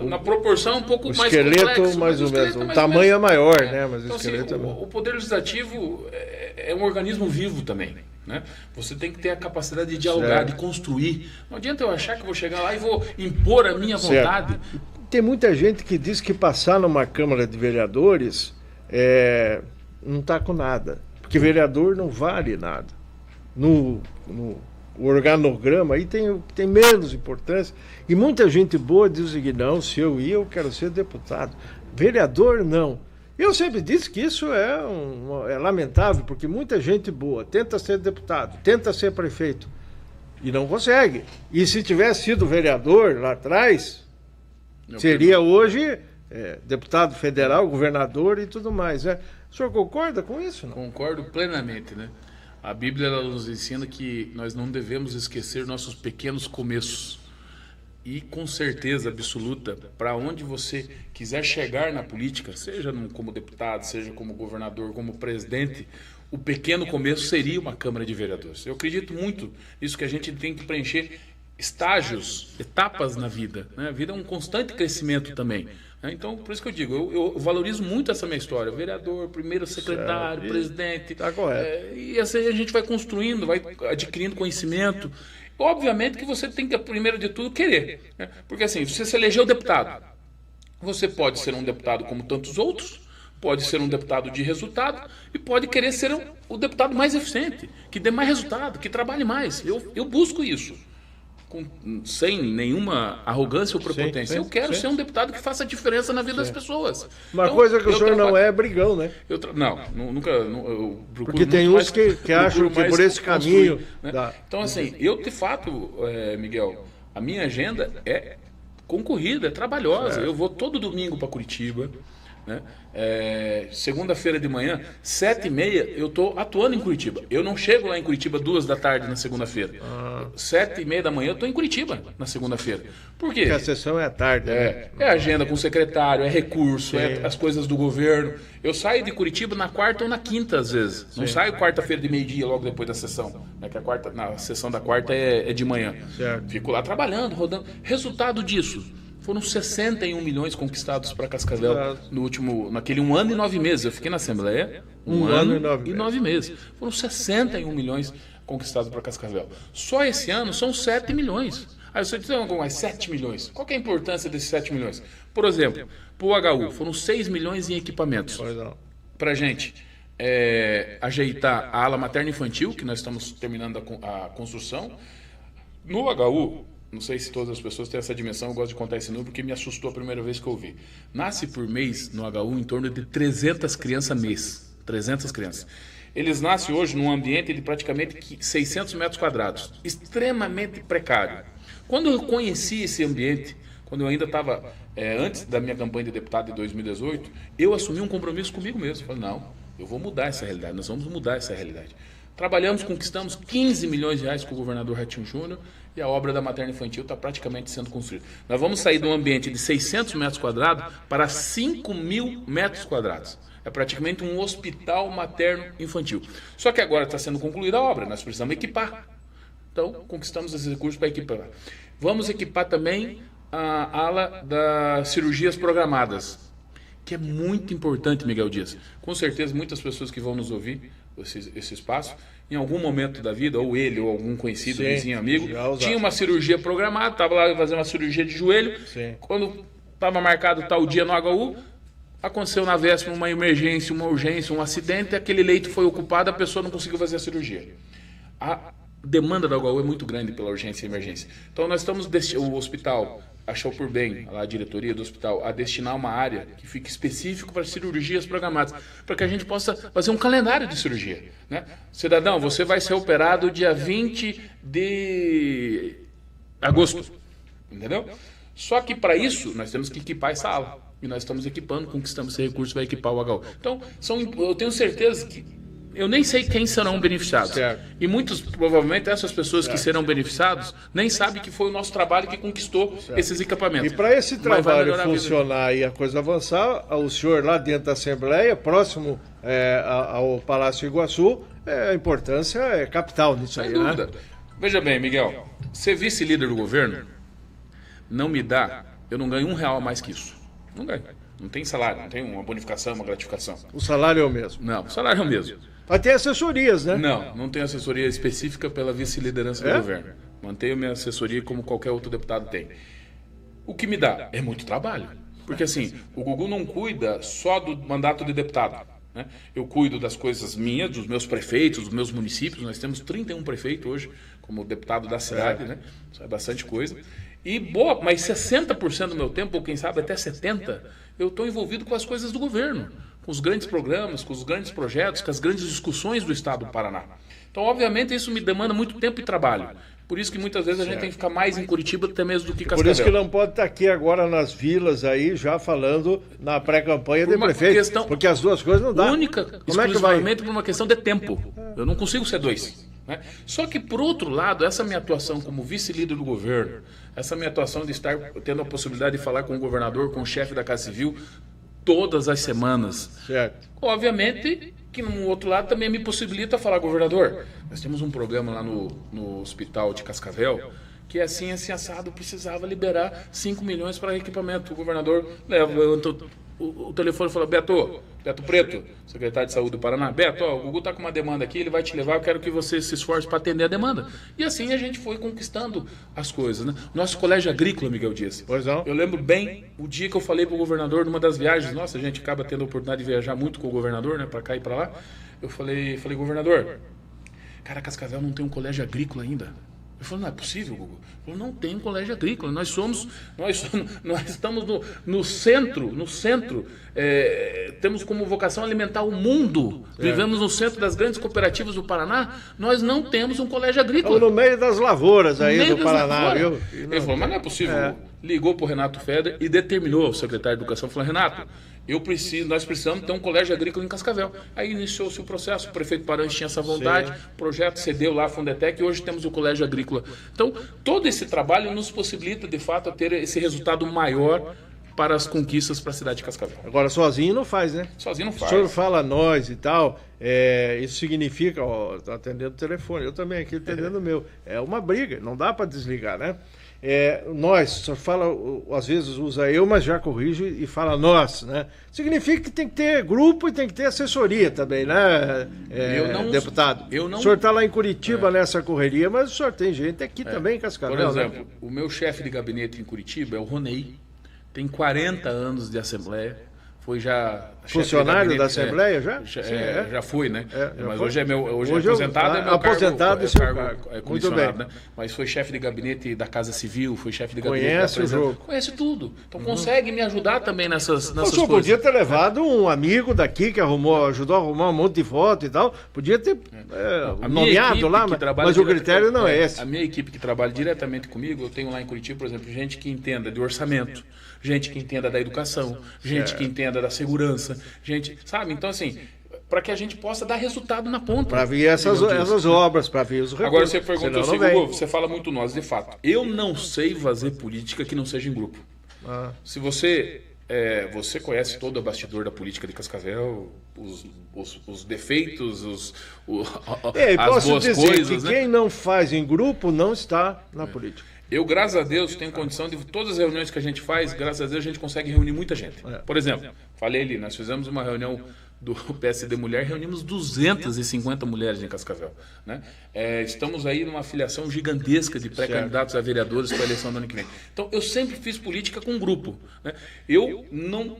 Na proporção um pouco mais complexo. O esqueleto mais ou menos. O tamanho é maior, né? Mas então, o esqueleto assim, o Poder Legislativo é um organismo vivo também, né? Você tem que ter a capacidade de dialogar, de construir. Não adianta eu achar que vou chegar lá e vou impor a minha vontade. tem muita gente que diz que passar numa Câmara de Vereadores não está com nada. Porque vereador não vale nada. No organograma aí tem menos importância. E muita gente boa diz que não, se eu ir, eu quero ser deputado. Vereador, não. Eu sempre disse que isso é lamentável, porque muita gente boa tenta ser deputado, tenta ser prefeito e não consegue. E se tivesse sido vereador lá atrás, seria hoje deputado federal, governador e tudo mais. Né? O senhor concorda com isso? Não? Concordo plenamente, né? A Bíblia ela nos ensina que nós não devemos esquecer nossos pequenos começos. E com certeza absoluta, para onde você quiser chegar na política, seja como deputado, seja como governador, como presidente, o pequeno começo seria uma Câmara de Vereadores. Eu acredito muito nisso, que a gente tem que preencher estágios, etapas na vida. Né? A vida é um constante crescimento também. Né? Então, por isso que eu digo, eu valorizo muito essa minha história. Vereador, primeiro secretário, presidente. Está correto. E assim a gente vai construindo, vai adquirindo conhecimento. Obviamente que você tem que, primeiro de tudo, querer. Né? Porque assim, você se elegeu deputado. Você pode ser um deputado como tantos outros, pode ser um deputado de resultado e pode querer ser o deputado mais eficiente, que dê mais resultado, que trabalhe mais. Eu busco isso. Sem nenhuma arrogância ou prepotência. Eu quero ser um deputado que faça diferença na vida das pessoas. Uma então, coisa que o senhor não é brigão, né? Nunca. Eu procuro. Porque tem uns que acham que por esse caminho. Né? Então, assim, eu de fato, Miguel, a minha agenda é concorrida, é trabalhosa. Eu vou todo domingo para Curitiba. Né? Segunda-feira de manhã, 7h30, eu estou atuando em Curitiba. Eu não chego lá em Curitiba 2h na segunda-feira. 7h30 da manhã eu estou em Curitiba na segunda-feira. Por quê? Porque a sessão é à tarde. Né? É agenda com o secretário, é recurso, as coisas do governo. Eu saio de Curitiba na quarta ou na quinta, às vezes. Não saio quarta-feira de meio-dia, logo depois da sessão. Né? Que a sessão da quarta é de manhã. Certo. Fico lá trabalhando, rodando. Resultado disso. Foram 61 milhões conquistados para Cascavel naquele 1 ano e 9 meses. Eu fiquei na Assembleia 1 ano e 9 meses. Foram 61 milhões conquistados para Cascavel. Só esse ano são 7 milhões. Aí você diz, mais 7 milhões. Qual que é a importância desses 7 milhões? Por exemplo, para o HU, foram 6 milhões em equipamentos. Para a gente ajeitar a ala materno-infantil, que nós estamos terminando a construção. No HU, não sei se todas as pessoas têm essa dimensão, eu gosto de contar esse número porque me assustou a primeira vez que eu ouvi. Nasce por mês no HU em torno de 300 crianças mês. 300 crianças. Eles nascem hoje num ambiente de praticamente 600 metros quadrados. Extremamente precário. Quando eu conheci esse ambiente, quando eu ainda estava, antes da minha campanha de deputado de 2018, eu assumi um compromisso comigo mesmo. Falei, não, eu vou mudar essa realidade, nós vamos mudar essa realidade. Trabalhamos, conquistamos 15 milhões de reais com o governador Ratinho Júnior e a obra da materna infantil está praticamente sendo construída. Nós vamos sair de um ambiente de 600 metros quadrados para 5 mil metros quadrados. É praticamente um hospital materno infantil. Só que agora está sendo concluída a obra, nós precisamos equipar. Então, conquistamos esses recursos para equipar. Vamos equipar também a ala das cirurgias programadas, que é muito importante, Miguel Dias. Com certeza, muitas pessoas que vão nos ouvir esse espaço, em algum momento da vida, ou ele, ou algum conhecido, vizinho, amigo, tinha uma cirurgia programada, estava lá fazendo uma cirurgia de joelho. Sim. Quando estava marcado tal dia no HU, aconteceu na véspera uma emergência, uma urgência, um acidente, aquele leito foi ocupado, a pessoa não conseguiu fazer a cirurgia. A demanda da HU é muito grande pela urgência e emergência. Então nós estamos, o hospital achou por bem, a diretoria do hospital, a destinar uma área que fique específico para cirurgias programadas, para que a gente possa fazer um calendário de cirurgia. Né? Cidadão, você vai ser operado dia 20 de agosto, entendeu? Só que para isso, nós temos que equipar essa ala, e nós estamos equipando, conquistamos esse recurso, vai equipar o HU. Então, eu tenho certeza que eu nem sei quem serão beneficiados. Certo. E muitos, provavelmente, essas pessoas que serão beneficiados, nem sabem que foi o nosso trabalho que conquistou esses equipamentos. E para esse trabalho funcionar e a coisa avançar, o senhor lá dentro da Assembleia, próximo ao Palácio Iguaçu, a importância é capital nisso aí, né? Veja bem, Miguel, ser vice-líder do governo não me dá, eu não ganho R$1 a mais que isso. Não ganho. Não tem salário, não tem uma bonificação, uma gratificação. O salário é o mesmo? Não, o salário é o mesmo. Mas tem assessorias, né? Não tem assessoria específica pela vice-liderança do governo. Mantenho minha assessoria como qualquer outro deputado tem. O que me dá? É muito trabalho. Porque assim, o Gugu não cuida só do mandato de deputado, né? Eu cuido das coisas minhas, dos meus prefeitos, dos meus municípios. Nós temos 31 prefeitos hoje como deputado da cidade, né? Isso é bastante coisa. Mas 60% do meu tempo, ou quem sabe até 70%, eu estou envolvido com as coisas do governo, com os grandes programas, com os grandes projetos, com as grandes discussões do Estado do Paraná. Então, obviamente, isso me demanda muito tempo e trabalho. Por isso que muitas vezes a gente tem que ficar mais em Curitiba até mesmo do que Cascavel. Por isso que não pode estar aqui agora nas vilas aí, já falando na pré-campanha de prefeito. Porque as duas coisas não dá. Exclusivamente por uma questão de tempo. Eu não consigo ser dois. Né? Só que, por outro lado, essa minha atuação como vice-líder do governo, essa minha atuação de estar tendo a possibilidade de falar com o governador, com o chefe da Casa Civil, todas as semanas. Certo. Obviamente que, no outro lado, também me possibilita falar, governador, nós temos um programa lá no hospital de Cascavel, que assim assado, precisava liberar 5 milhões para equipamento. O governador levantou o telefone e falou, Beto Preto, secretário de Saúde do Paraná, Beto, o Gugu está com uma demanda aqui, ele vai te levar, eu quero que você se esforce para atender a demanda. E assim a gente foi conquistando as coisas, né? Nosso colégio agrícola, Miguel Dias. Pois não. Eu lembro bem o dia que eu falei para o governador numa das viagens, nossa, a gente acaba tendo a oportunidade de viajar muito com o governador, né, para cá e para lá. Eu falei, governador, cara, Cascavel não tem um colégio agrícola ainda. Ele falou, não é possível, Gugu. Ele falou, não tem um colégio agrícola. Nós estamos no centro, temos como vocação alimentar o mundo. Vivemos no centro das grandes cooperativas do Paraná. Nós não temos um colégio agrícola. Estamos no meio das lavouras aí do Paraná, viu? Ele falou, mas não é possível. Ligou para o Renato Feder e determinou, o secretário de Educação, falou, Renato, nós precisamos ter um colégio agrícola em Cascavel. Aí iniciou-se o processo, o prefeito Paranhos tinha essa vontade, o projeto cedeu lá a Fundetec e hoje temos o colégio agrícola. Então, todo esse trabalho nos possibilita, de fato, ter esse resultado maior para as conquistas para a cidade de Cascavel. Agora, sozinho não faz, né? Sozinho não faz. O senhor fala nós e tal, isso significa, tá atendendo o telefone, eu também aqui atendendo o meu. É uma briga, não dá para desligar, né? Nós, o senhor fala, às vezes usa eu, mas já corrige e fala nós, né? Significa que tem que ter grupo e tem que ter assessoria também, né, deputado? O senhor está lá em Curitiba nessa correria, mas o senhor tem gente aqui também em Cascavel. Por exemplo, o meu chefe de gabinete em Curitiba é o Ronei, tem 40 anos de Assembleia. Foi já funcionário da Assembleia já? Já foi, né? Mas foi. Hoje é aposentado, é meu aposentado cargo é comissionado, né? Mas foi chefe de gabinete da Casa Civil, foi chefe de gabinete Conhece o jogo. Conhece tudo. Então consegue me ajudar também nessas coisas. O senhor podia ter levado um amigo daqui que ajudou a arrumar um monte de foto e tal. Podia ter nomeado lá, mas o critério não é esse. A minha equipe que trabalha diretamente comigo, eu tenho lá em Curitiba, por exemplo, gente que entenda de orçamento, gente que entenda da educação, gente que entenda da segurança, gente, sabe? Então, assim, para que a gente possa dar resultado na ponta. Para ver essas obras, para ver os recursos. Agora você perguntou assim, Gugu, você fala muito nós, de fato. Eu não sei fazer política que não seja em grupo. Se você conhece todo o bastidor da política de Cascavel, os defeitos, as boas coisas, que quem não faz em grupo não está na política. Eu, graças a Deus, tenho condição de todas as reuniões que a gente faz, graças a Deus, a gente consegue reunir muita gente. Por exemplo, falei ali, nós fizemos uma reunião do PSD Mulher, reunimos 250 mulheres em Cascavel, né? Estamos aí numa filiação gigantesca de pré-candidatos a vereadores para a eleição do ano que vem. Então, eu sempre fiz política com grupo, né? Eu não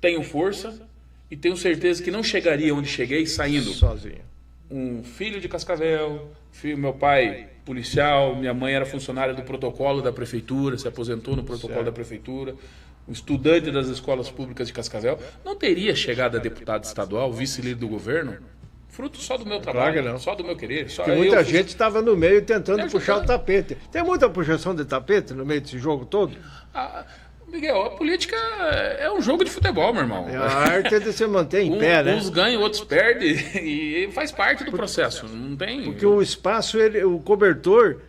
tenho força e tenho certeza que não chegaria onde cheguei saindo sozinho. Um filho de Cascavel, meu pai policial, minha mãe era funcionária do protocolo da prefeitura, se aposentou no protocolo da prefeitura, um estudante das escolas públicas de Cascavel, não teria chegado a deputado estadual, vice-líder do governo, fruto só do meu trabalho, só do meu querer. Porque muita gente estava no meio tentando puxar o tapete. Tem muita puxação de tapete no meio desse jogo todo? Miguel, a política é um jogo de futebol, meu irmão. A arte é de se manter em pé, né? Uns ganham, outros perdem, e faz parte do processo. Não tem... Porque o espaço, o cobertor,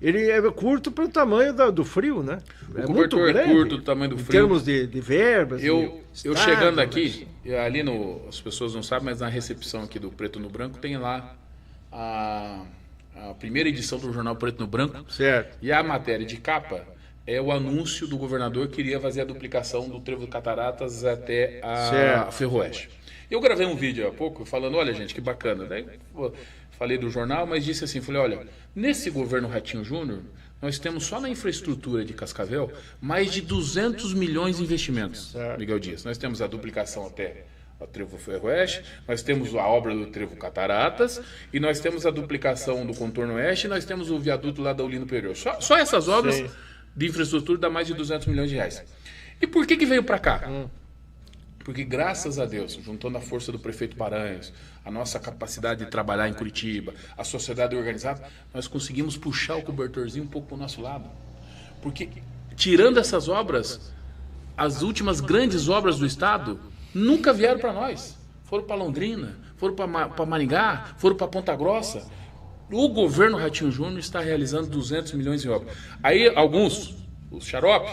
ele é curto pelo tamanho do frio, né? O cobertor é curto do tamanho do frio. Em termos de verbas. Eu chegando aqui, ali as pessoas não sabem, mas na recepção aqui do Preto no Branco tem lá a primeira edição do jornal Preto no Branco. Certo. E a matéria de capa é o anúncio do governador que iria fazer a duplicação do Trevo de Cataratas até a Ferroeste. Eu gravei um vídeo há pouco falando, olha gente, que bacana. Daí falei do jornal, mas disse assim, falei, olha, nesse governo Ratinho Júnior, nós temos só na infraestrutura de Cascavel mais de 200 milhões de investimentos, Miguel Dias. Nós temos a duplicação até o Trevo Ferro-Oeste, nós temos a obra do Trevo Cataratas e nós temos a duplicação do Contorno Oeste e nós temos o viaduto lá da Olinda Superior. Só essas obras de infraestrutura dá mais de 200 milhões de reais. E por que veio para cá? Porque, graças a Deus, juntando a força do prefeito Paranhos, a nossa capacidade de trabalhar em Curitiba, a sociedade organizada, nós conseguimos puxar o cobertorzinho um pouco para o nosso lado. Porque, tirando essas obras, as últimas grandes obras do Estado nunca vieram para nós. Foram para Londrina, foram para Maringá, foram para Ponta Grossa. O governo Ratinho Júnior está realizando 200 milhões de obras. Aí, alguns, os xarope,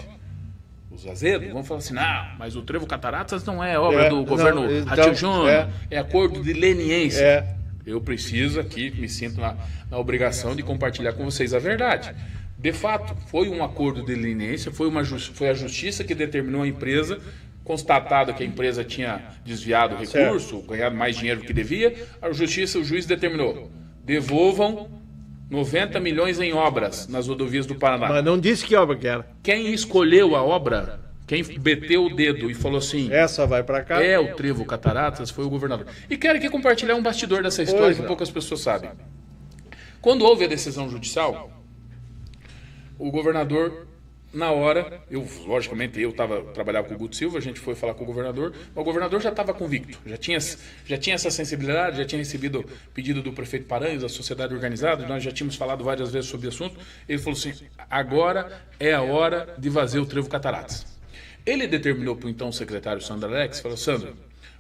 os azedos, vão falar assim, não, mas o Trevo Cataratas não é obra do governo Ratinho Júnior, é acordo de leniência. Eu preciso aqui, me sinto na obrigação de compartilhar com vocês a verdade. De fato, foi um acordo de leniência, foi a justiça que determinou a empresa, constatado que a empresa tinha desviado o recurso, ganhado mais dinheiro do que devia, a justiça, o juiz determinou, devolvam 90 milhões em obras nas rodovias do Paraná. Mas não disse que obra que era. Quem escolheu a obra, quem meteu o dedo e falou assim... Essa vai para cá. É o Trevo Cataratas, foi o governador. E quero aqui compartilhar um bastidor dessa história que poucas pessoas sabem. Quando houve a decisão judicial, o governador, na hora, logicamente eu trabalhava com o Guto Silva, a gente foi falar com o governador, mas o governador já estava convicto, já tinha essa sensibilidade, já tinha recebido pedido do prefeito Paranhos, da sociedade organizada, nós já tínhamos falado várias vezes sobre o assunto, ele falou assim, agora é a hora de fazer o Trevo Cataratas. Ele determinou para o então secretário Sandro Alex, falou, Sandro,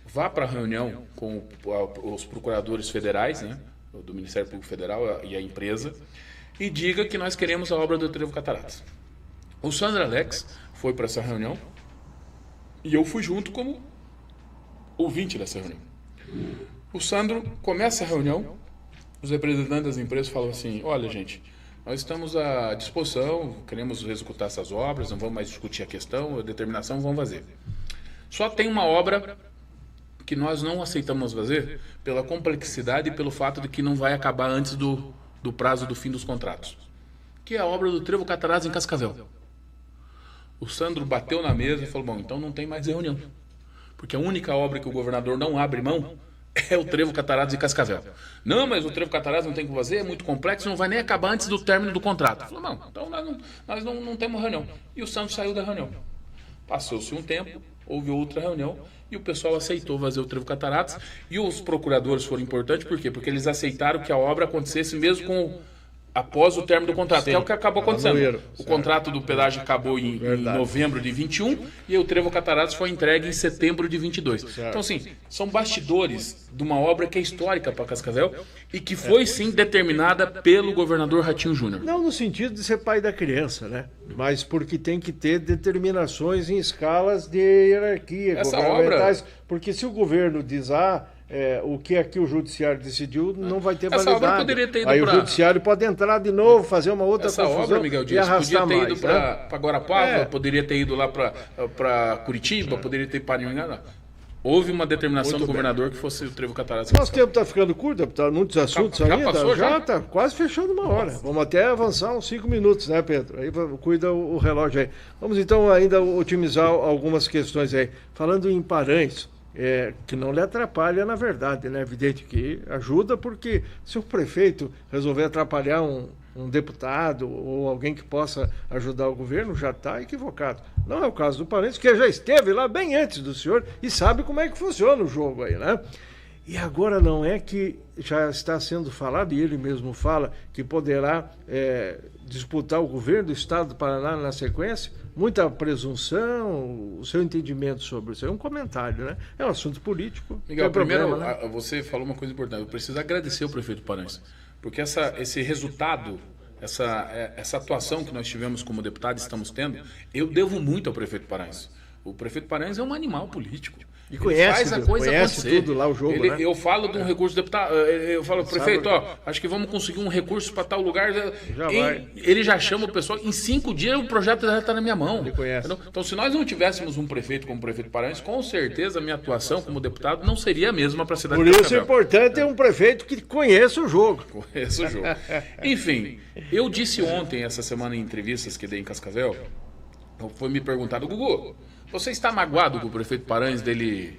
vá para a reunião com os procuradores federais, né, do Ministério Público Federal e a empresa, e diga que nós queremos a obra do Trevo Cataratas. O Sandro Alex foi para essa reunião e eu fui junto como ouvinte dessa reunião. O Sandro começa a reunião, os representantes das empresas falam assim, olha gente, nós estamos à disposição, queremos executar essas obras, não vamos mais discutir a questão, a determinação, vamos fazer. Só tem uma obra que nós não aceitamos fazer pela complexidade e pelo fato de que não vai acabar antes do prazo do fim dos contratos, que é a obra do Trevo Cataratas em Cascavel. O Sandro bateu na mesa e falou, bom, então não tem mais reunião. Porque a única obra que o governador não abre mão é o Trevo Cataratas em Cascavel. Não, mas o Trevo Cataratas não tem que fazer, é muito complexo, não vai nem acabar antes do término do contrato. Falou, não, então nós não temos reunião. E o Sandro saiu da reunião. Passou-se um tempo, houve outra reunião e o pessoal aceitou fazer o Trevo Cataratas. E os procuradores foram importantes, por quê? Porque eles aceitaram que a obra acontecesse mesmo após o término do contrato, que é o que acabou acontecendo. O contrato do pedágio acabou em novembro de 21 e o Trevo Cataratas foi entregue em setembro de 22. Então, assim, são bastidores de uma obra que é histórica para Cascavel e que foi, sim, determinada pelo governador Ratinho Júnior. Não no sentido de ser pai da criança, né? Mas porque tem que ter determinações em escalas de hierarquia governamentais. Porque se o governo diz, o que aqui o judiciário decidiu não vai ter validade. Obra poderia ter ido aí o judiciário pode entrar de novo, fazer uma outra confusão obra, Miguel Dias, podia ter ido para Guarapava, poderia ter ido lá para Curitiba, poderia ter ido para Maringá. Houve uma determinação do governador que fosse o Trevo Cataratas. Nosso tempo está ficando curto, deputado, muitos assuntos já ainda. Passou, já está quase fechando uma hora. Vamos até avançar uns 5 minutos, né, Pedro? Aí cuida o relógio aí. Vamos então ainda otimizar algumas questões aí. Falando em Paranhos, que não lhe atrapalha, na verdade, né? Evidente que ajuda, porque se o prefeito resolver atrapalhar um deputado ou alguém que possa ajudar o governo, já está equivocado. Não é o caso do Paranhos, que já esteve lá bem antes do senhor e sabe como é que funciona o jogo aí, né? E agora não é que já está sendo falado, e ele mesmo fala, que poderá disputar o governo do estado do Paraná na sequência? Muita presunção, o seu entendimento sobre isso é um comentário, né? É um assunto político. Miguel, primeiro, né? Você falou uma coisa importante, eu preciso agradecer ao prefeito Paranhos, porque esse resultado, essa atuação que nós tivemos como deputado, estamos tendo, eu devo muito ao prefeito Paranhos. O prefeito Paranhos é um animal político. E conhece, faz a coisa acontecer. Tudo lá o jogo, né? Eu falo de um recurso deputado, eu falo, prefeito, acho que vamos conseguir um recurso para tal lugar. Ele já chama o pessoal, em 5 dias o projeto já está na minha mão. Ele conhece. Entendeu? Então, se nós não tivéssemos um prefeito como o prefeito Paranhos, com certeza a minha atuação como deputado não seria a mesma para a cidade de Cascavel. Por isso é importante ter um prefeito que conheça o jogo. Conheça o jogo. Enfim, eu disse ontem, essa semana, em entrevistas que dei em Cascavel, foi me perguntado, Gugu, você está magoado com o prefeito Paranhos dele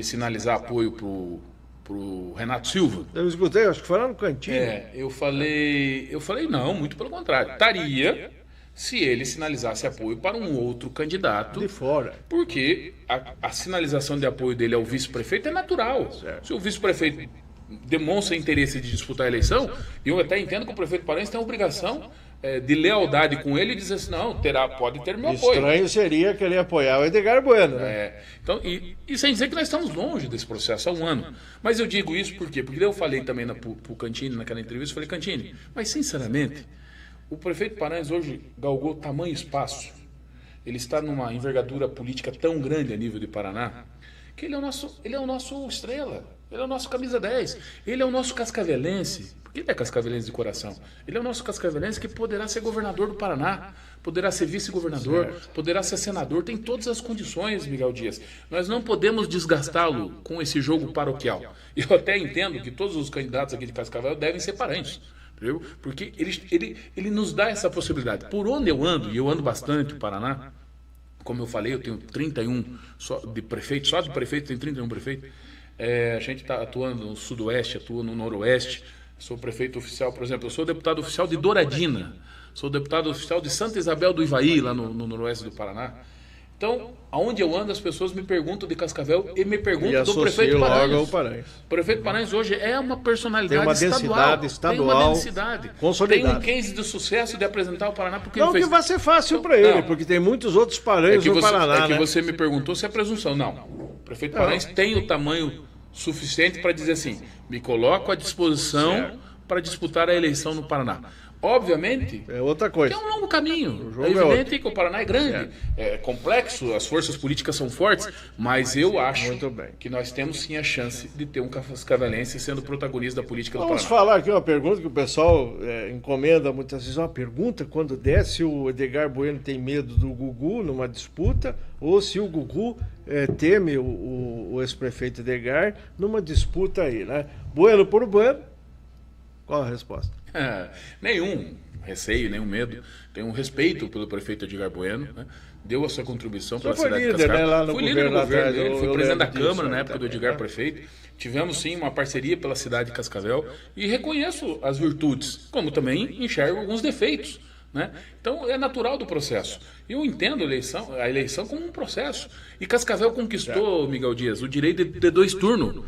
sinalizar apoio pro Renato Silva? Eu escutei, acho que foi lá no cantinho. Eu falei, não, muito pelo contrário. Estaria se ele sinalizasse apoio para um outro candidato. De fora. Porque a sinalização de apoio dele ao vice-prefeito é natural. Certo. Se o vice-prefeito demonstra interesse de disputar a eleição, eu até entendo que o prefeito Paranhos tem a obrigação de lealdade com ele e dizer assim, não, pode ter meu apoio. Estranho seria querer apoiar o Edgar Bueno, né? Então, e sem dizer que nós estamos longe desse processo há um ano. Mas eu digo isso por quê? Porque eu falei também pro Cantini naquela entrevista, falei, Cantini, mas sinceramente, o prefeito Paranhos hoje galgou tamanho espaço. Ele está numa envergadura política tão grande a nível de Paraná, que ele é o nosso estrela, ele é o nosso camisa 10, ele é o nosso cascavelense, porque ele é cascavelense de coração. Ele é o nosso cascavelense que poderá ser governador do Paraná, poderá ser vice-governador, poderá ser senador, tem todas as condições, Miguel Dias. Nós não podemos desgastá-lo com esse jogo paroquial. Eu até entendo que todos os candidatos aqui de Cascavel devem ser parentes. Entendeu? Porque ele nos dá essa possibilidade. Por onde eu ando, e eu ando bastante no Paraná, como eu falei, eu tenho 31 só de prefeito tem 31 prefeitos. A gente está atuando no sudoeste, atua no noroeste. Sou prefeito oficial, por exemplo, eu sou deputado oficial de Douradina, sou deputado oficial de Santa Isabel do Ivaí, lá no noroeste do Paraná. Então, aonde eu ando, as pessoas me perguntam de Cascavel e me perguntam do prefeito Paranhos. O prefeito Paranhos hoje é uma personalidade estadual. Tem uma densidade. Consolidada. Tem um case de sucesso de apresentar o Paraná. Porque não que vai ser fácil para ele, porque tem muitos outros Paranhos no Paraná. É que você me perguntou se é presunção. Não. O prefeito Paranhos tem o tamanho suficiente para dizer assim, me coloco à disposição para disputar a eleição no Paraná. Obviamente, é outra coisa. Que é um longo caminho. É evidente que o Paraná é grande, é complexo, as forças políticas são fortes, mas eu acho que nós temos sim a chance de ter um cascavelense sendo protagonista da política do Paraná. Vamos falar aqui uma pergunta que o pessoal encomenda muitas vezes. Uma pergunta, quando desce o Edgar Bueno tem medo do Gugu numa disputa, ou se o Gugu teme o ex-prefeito Edgar numa disputa aí, né? Bueno por Bueno, qual a resposta? Nenhum receio, nenhum medo. Tenho um respeito pelo prefeito Edgar Bueno, né? Deu a sua contribuição para a cidade de Cascavel. Fui líder do governo dele, fui presidente da Câmara na época do Edgar prefeito. Tivemos sim uma parceria pela cidade de Cascavel e reconheço as virtudes, como também enxergo alguns defeitos, né? Então é natural do processo. Eu entendo a eleição como um processo. E Cascavel conquistou, Miguel Dias, o direito de ter 2 turnos.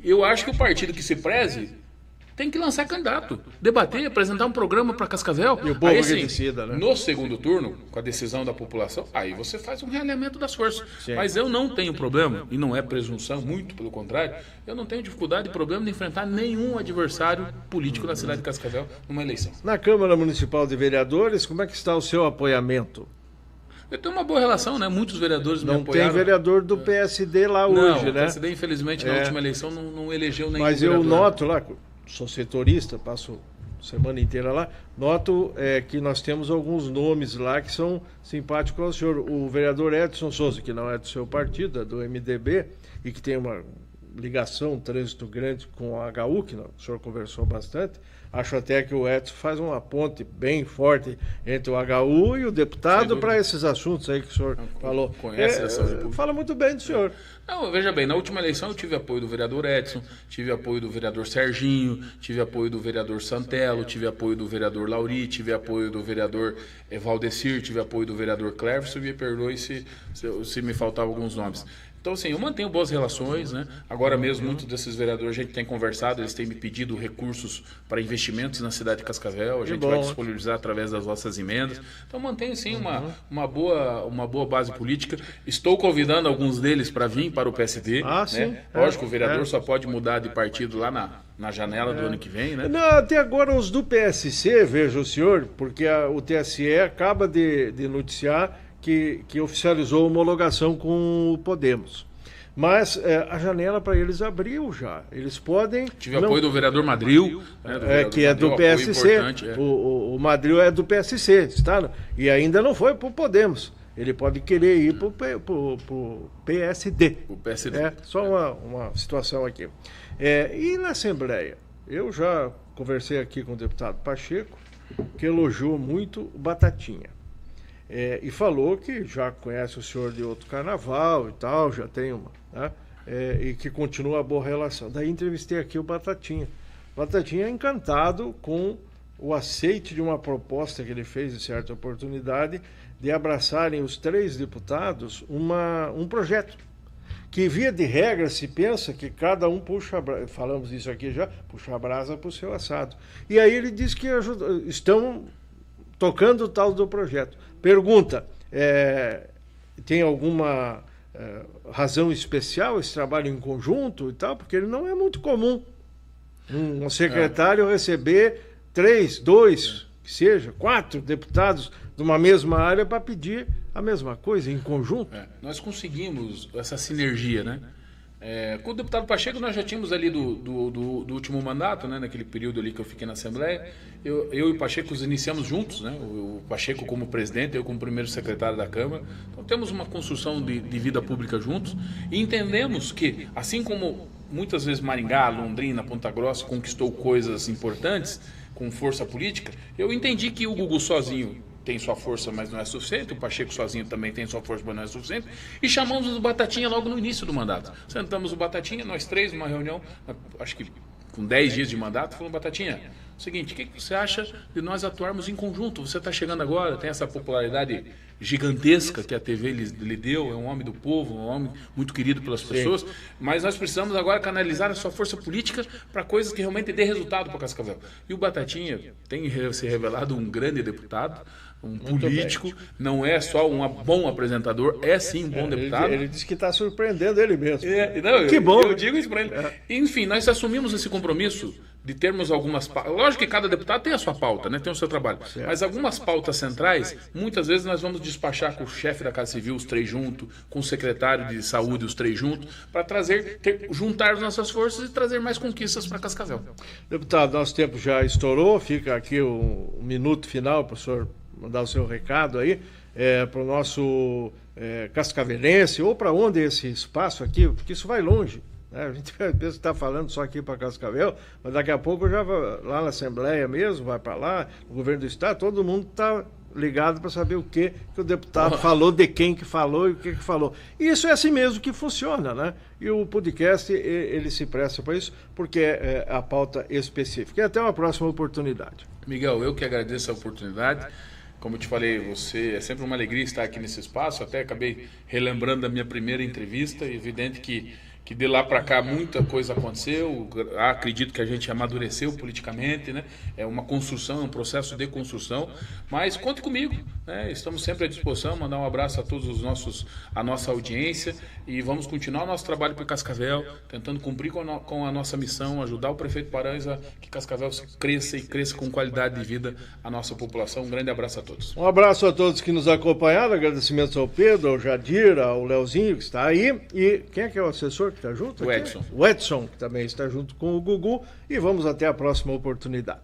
Eu acho que o partido que se preze tem que lançar candidato, debater, apresentar um programa para Cascavel. E o povo que decida, né? No segundo turno, com a decisão da população, aí você faz um realinhamento das forças. Sim. Mas eu não tenho problema, e não é presunção, muito pelo contrário, eu não tenho dificuldade e problema de enfrentar nenhum adversário político na cidade de Cascavel numa eleição. Na Câmara Municipal de Vereadores, como é que está o seu apoiamento? Eu tenho uma boa relação, né? Muitos vereadores me apoiaram. Não tem vereador do PSD lá hoje, né? O PSD, infelizmente, na última eleição não elegeu nenhum Mas vereador. Mas eu noto lá, sou setorista, passo semana inteira lá, noto que nós temos alguns nomes lá que são simpáticos ao senhor. O vereador Edson Souza, que não é do seu partido, é do MDB, e que tem uma ligação, um trânsito grande com a HU, que o senhor conversou bastante. Acho até que o Edson faz uma ponte bem forte entre o HU e o deputado para esses assuntos aí que o senhor falou. Conhece essa fala muito bem do senhor. Não, veja bem, na última eleição eu tive apoio do vereador Edson, tive apoio do vereador Serginho, tive apoio do vereador Santelo, tive apoio do vereador Lauri, tive apoio do vereador Valdecir, tive apoio do vereador Cleverson, me perdoe se me faltavam alguns nomes. Então, assim, eu mantenho boas relações, né? Agora mesmo, muitos desses vereadores, a gente tem conversado, eles têm me pedido recursos para investimentos na cidade de Cascavel, a gente vai disponibilizar através das nossas emendas. Então, mantenho, sim, uma boa base política. Estou convidando alguns deles para vir para o PSD. Sim. Lógico, o vereador só pode mudar de partido lá na janela do ano que vem, né? Não, até agora os do PSC, veja o senhor, porque o TSE acaba de noticiar que oficializou a homologação com o Podemos. Mas a janela para eles abriu já. Eles podem... Tive apoio do vereador Madril, que é do PSC. O Madril é do PSC, está? E ainda não foi para o Podemos. Ele pode querer ir para o PSD. O PSD. É só uma situação aqui. E na Assembleia? Eu já conversei aqui com o deputado Pacheco, que elogiou muito o Batatinha. E falou que já conhece o senhor de outro carnaval e tal, já tem uma, né? E que continua a boa relação. Daí entrevistei aqui o Batatinha. O Batatinha é encantado com o aceite de uma proposta que ele fez em certa oportunidade de abraçarem os 3 deputados um projeto que, via de regra, se pensa que cada um puxa, falamos isso aqui já, puxa a brasa para o seu assado. E aí ele diz que estão tocando o tal do projeto. Pergunta, tem alguma razão especial esse trabalho em conjunto e tal? Porque ele não é muito comum um secretário receber 3, 2, que seja, 4 deputados de uma mesma área para pedir a mesma coisa em conjunto. Nós conseguimos essa sinergia, né? Com o deputado Pacheco nós já tínhamos ali do último mandato, né? Naquele período ali que eu fiquei na Assembleia, eu e o Pacheco iniciamos juntos, né? O Pacheco como presidente, eu como primeiro secretário da Câmara. Então temos uma construção de vida pública juntos e entendemos que, assim como muitas vezes Maringá, Londrina, Ponta Grossa conquistou coisas importantes com força política, eu entendi que o Gugu sozinho tem sua força, mas não é suficiente, o Pacheco sozinho também tem sua força, mas não é suficiente, e chamamos o Batatinha logo no início do mandato. Sentamos o Batatinha, nós 3, numa reunião, acho que com 10 dias de mandato, falamos: Batatinha, seguinte, o que você acha de nós atuarmos em conjunto? Você está chegando agora, tem essa popularidade gigantesca que a TV lhe deu, é um homem do povo, um homem muito querido pelas pessoas, sim, mas nós precisamos agora canalizar a sua força política para coisas que realmente dê resultado para Cascavel. E o Batatinha tem se revelado um grande deputado, um muito político, bem. Não é só um bom apresentador, é sim um bom deputado. Ele disse que está surpreendendo ele mesmo. Não, que bom. Eu digo isso para ele. Enfim, nós assumimos esse compromisso de termos algumas pautas. Lógico que cada deputado tem a sua pauta, né? Tem o seu trabalho. Certo. Mas algumas pautas centrais, muitas vezes nós vamos despachar com o chefe da Casa Civil, os 3 juntos, com o secretário de Saúde, os 3 juntos, para juntar as nossas forças e trazer mais conquistas para Cascavel. Deputado, nosso tempo já estourou, fica aqui o minuto final para o senhor mandar o seu recado aí para o nosso cascavelense, ou para onde esse espaço aqui, porque isso vai longe. A gente pensa que está falando só aqui para Cascavel, mas daqui a pouco já vai lá na Assembleia mesmo, vai para lá, o governo do Estado, todo mundo está ligado para saber o que o deputado falou, de quem que falou e o que falou. E isso é assim mesmo que funciona, né? E o podcast, ele se presta para isso, porque é a pauta específica. E até uma próxima oportunidade. Miguel, eu que agradeço a oportunidade. Como eu te falei, é sempre uma alegria estar aqui nesse espaço. Até acabei relembrando da minha primeira entrevista. É evidente que de lá para cá muita coisa aconteceu. Acredito que a gente amadureceu politicamente, né? É uma construção, é um processo de construção. Mas conte comigo, né? Estamos sempre à disposição. Mandar um abraço a todos a nossa audiência, e vamos continuar o nosso trabalho para Cascavel, tentando cumprir com a nossa missão, ajudar o prefeito Paranhos que Cascavel cresça e cresça com qualidade de vida a nossa população. Um grande abraço a todos. Um abraço a todos que nos acompanharam. Agradecimentos ao Pedro, ao Jadir, ao Leozinho, que está aí. E quem é que é o assessor que está junto? O Edson. O Edson, que também está junto com o Gugu. E vamos até a próxima oportunidade.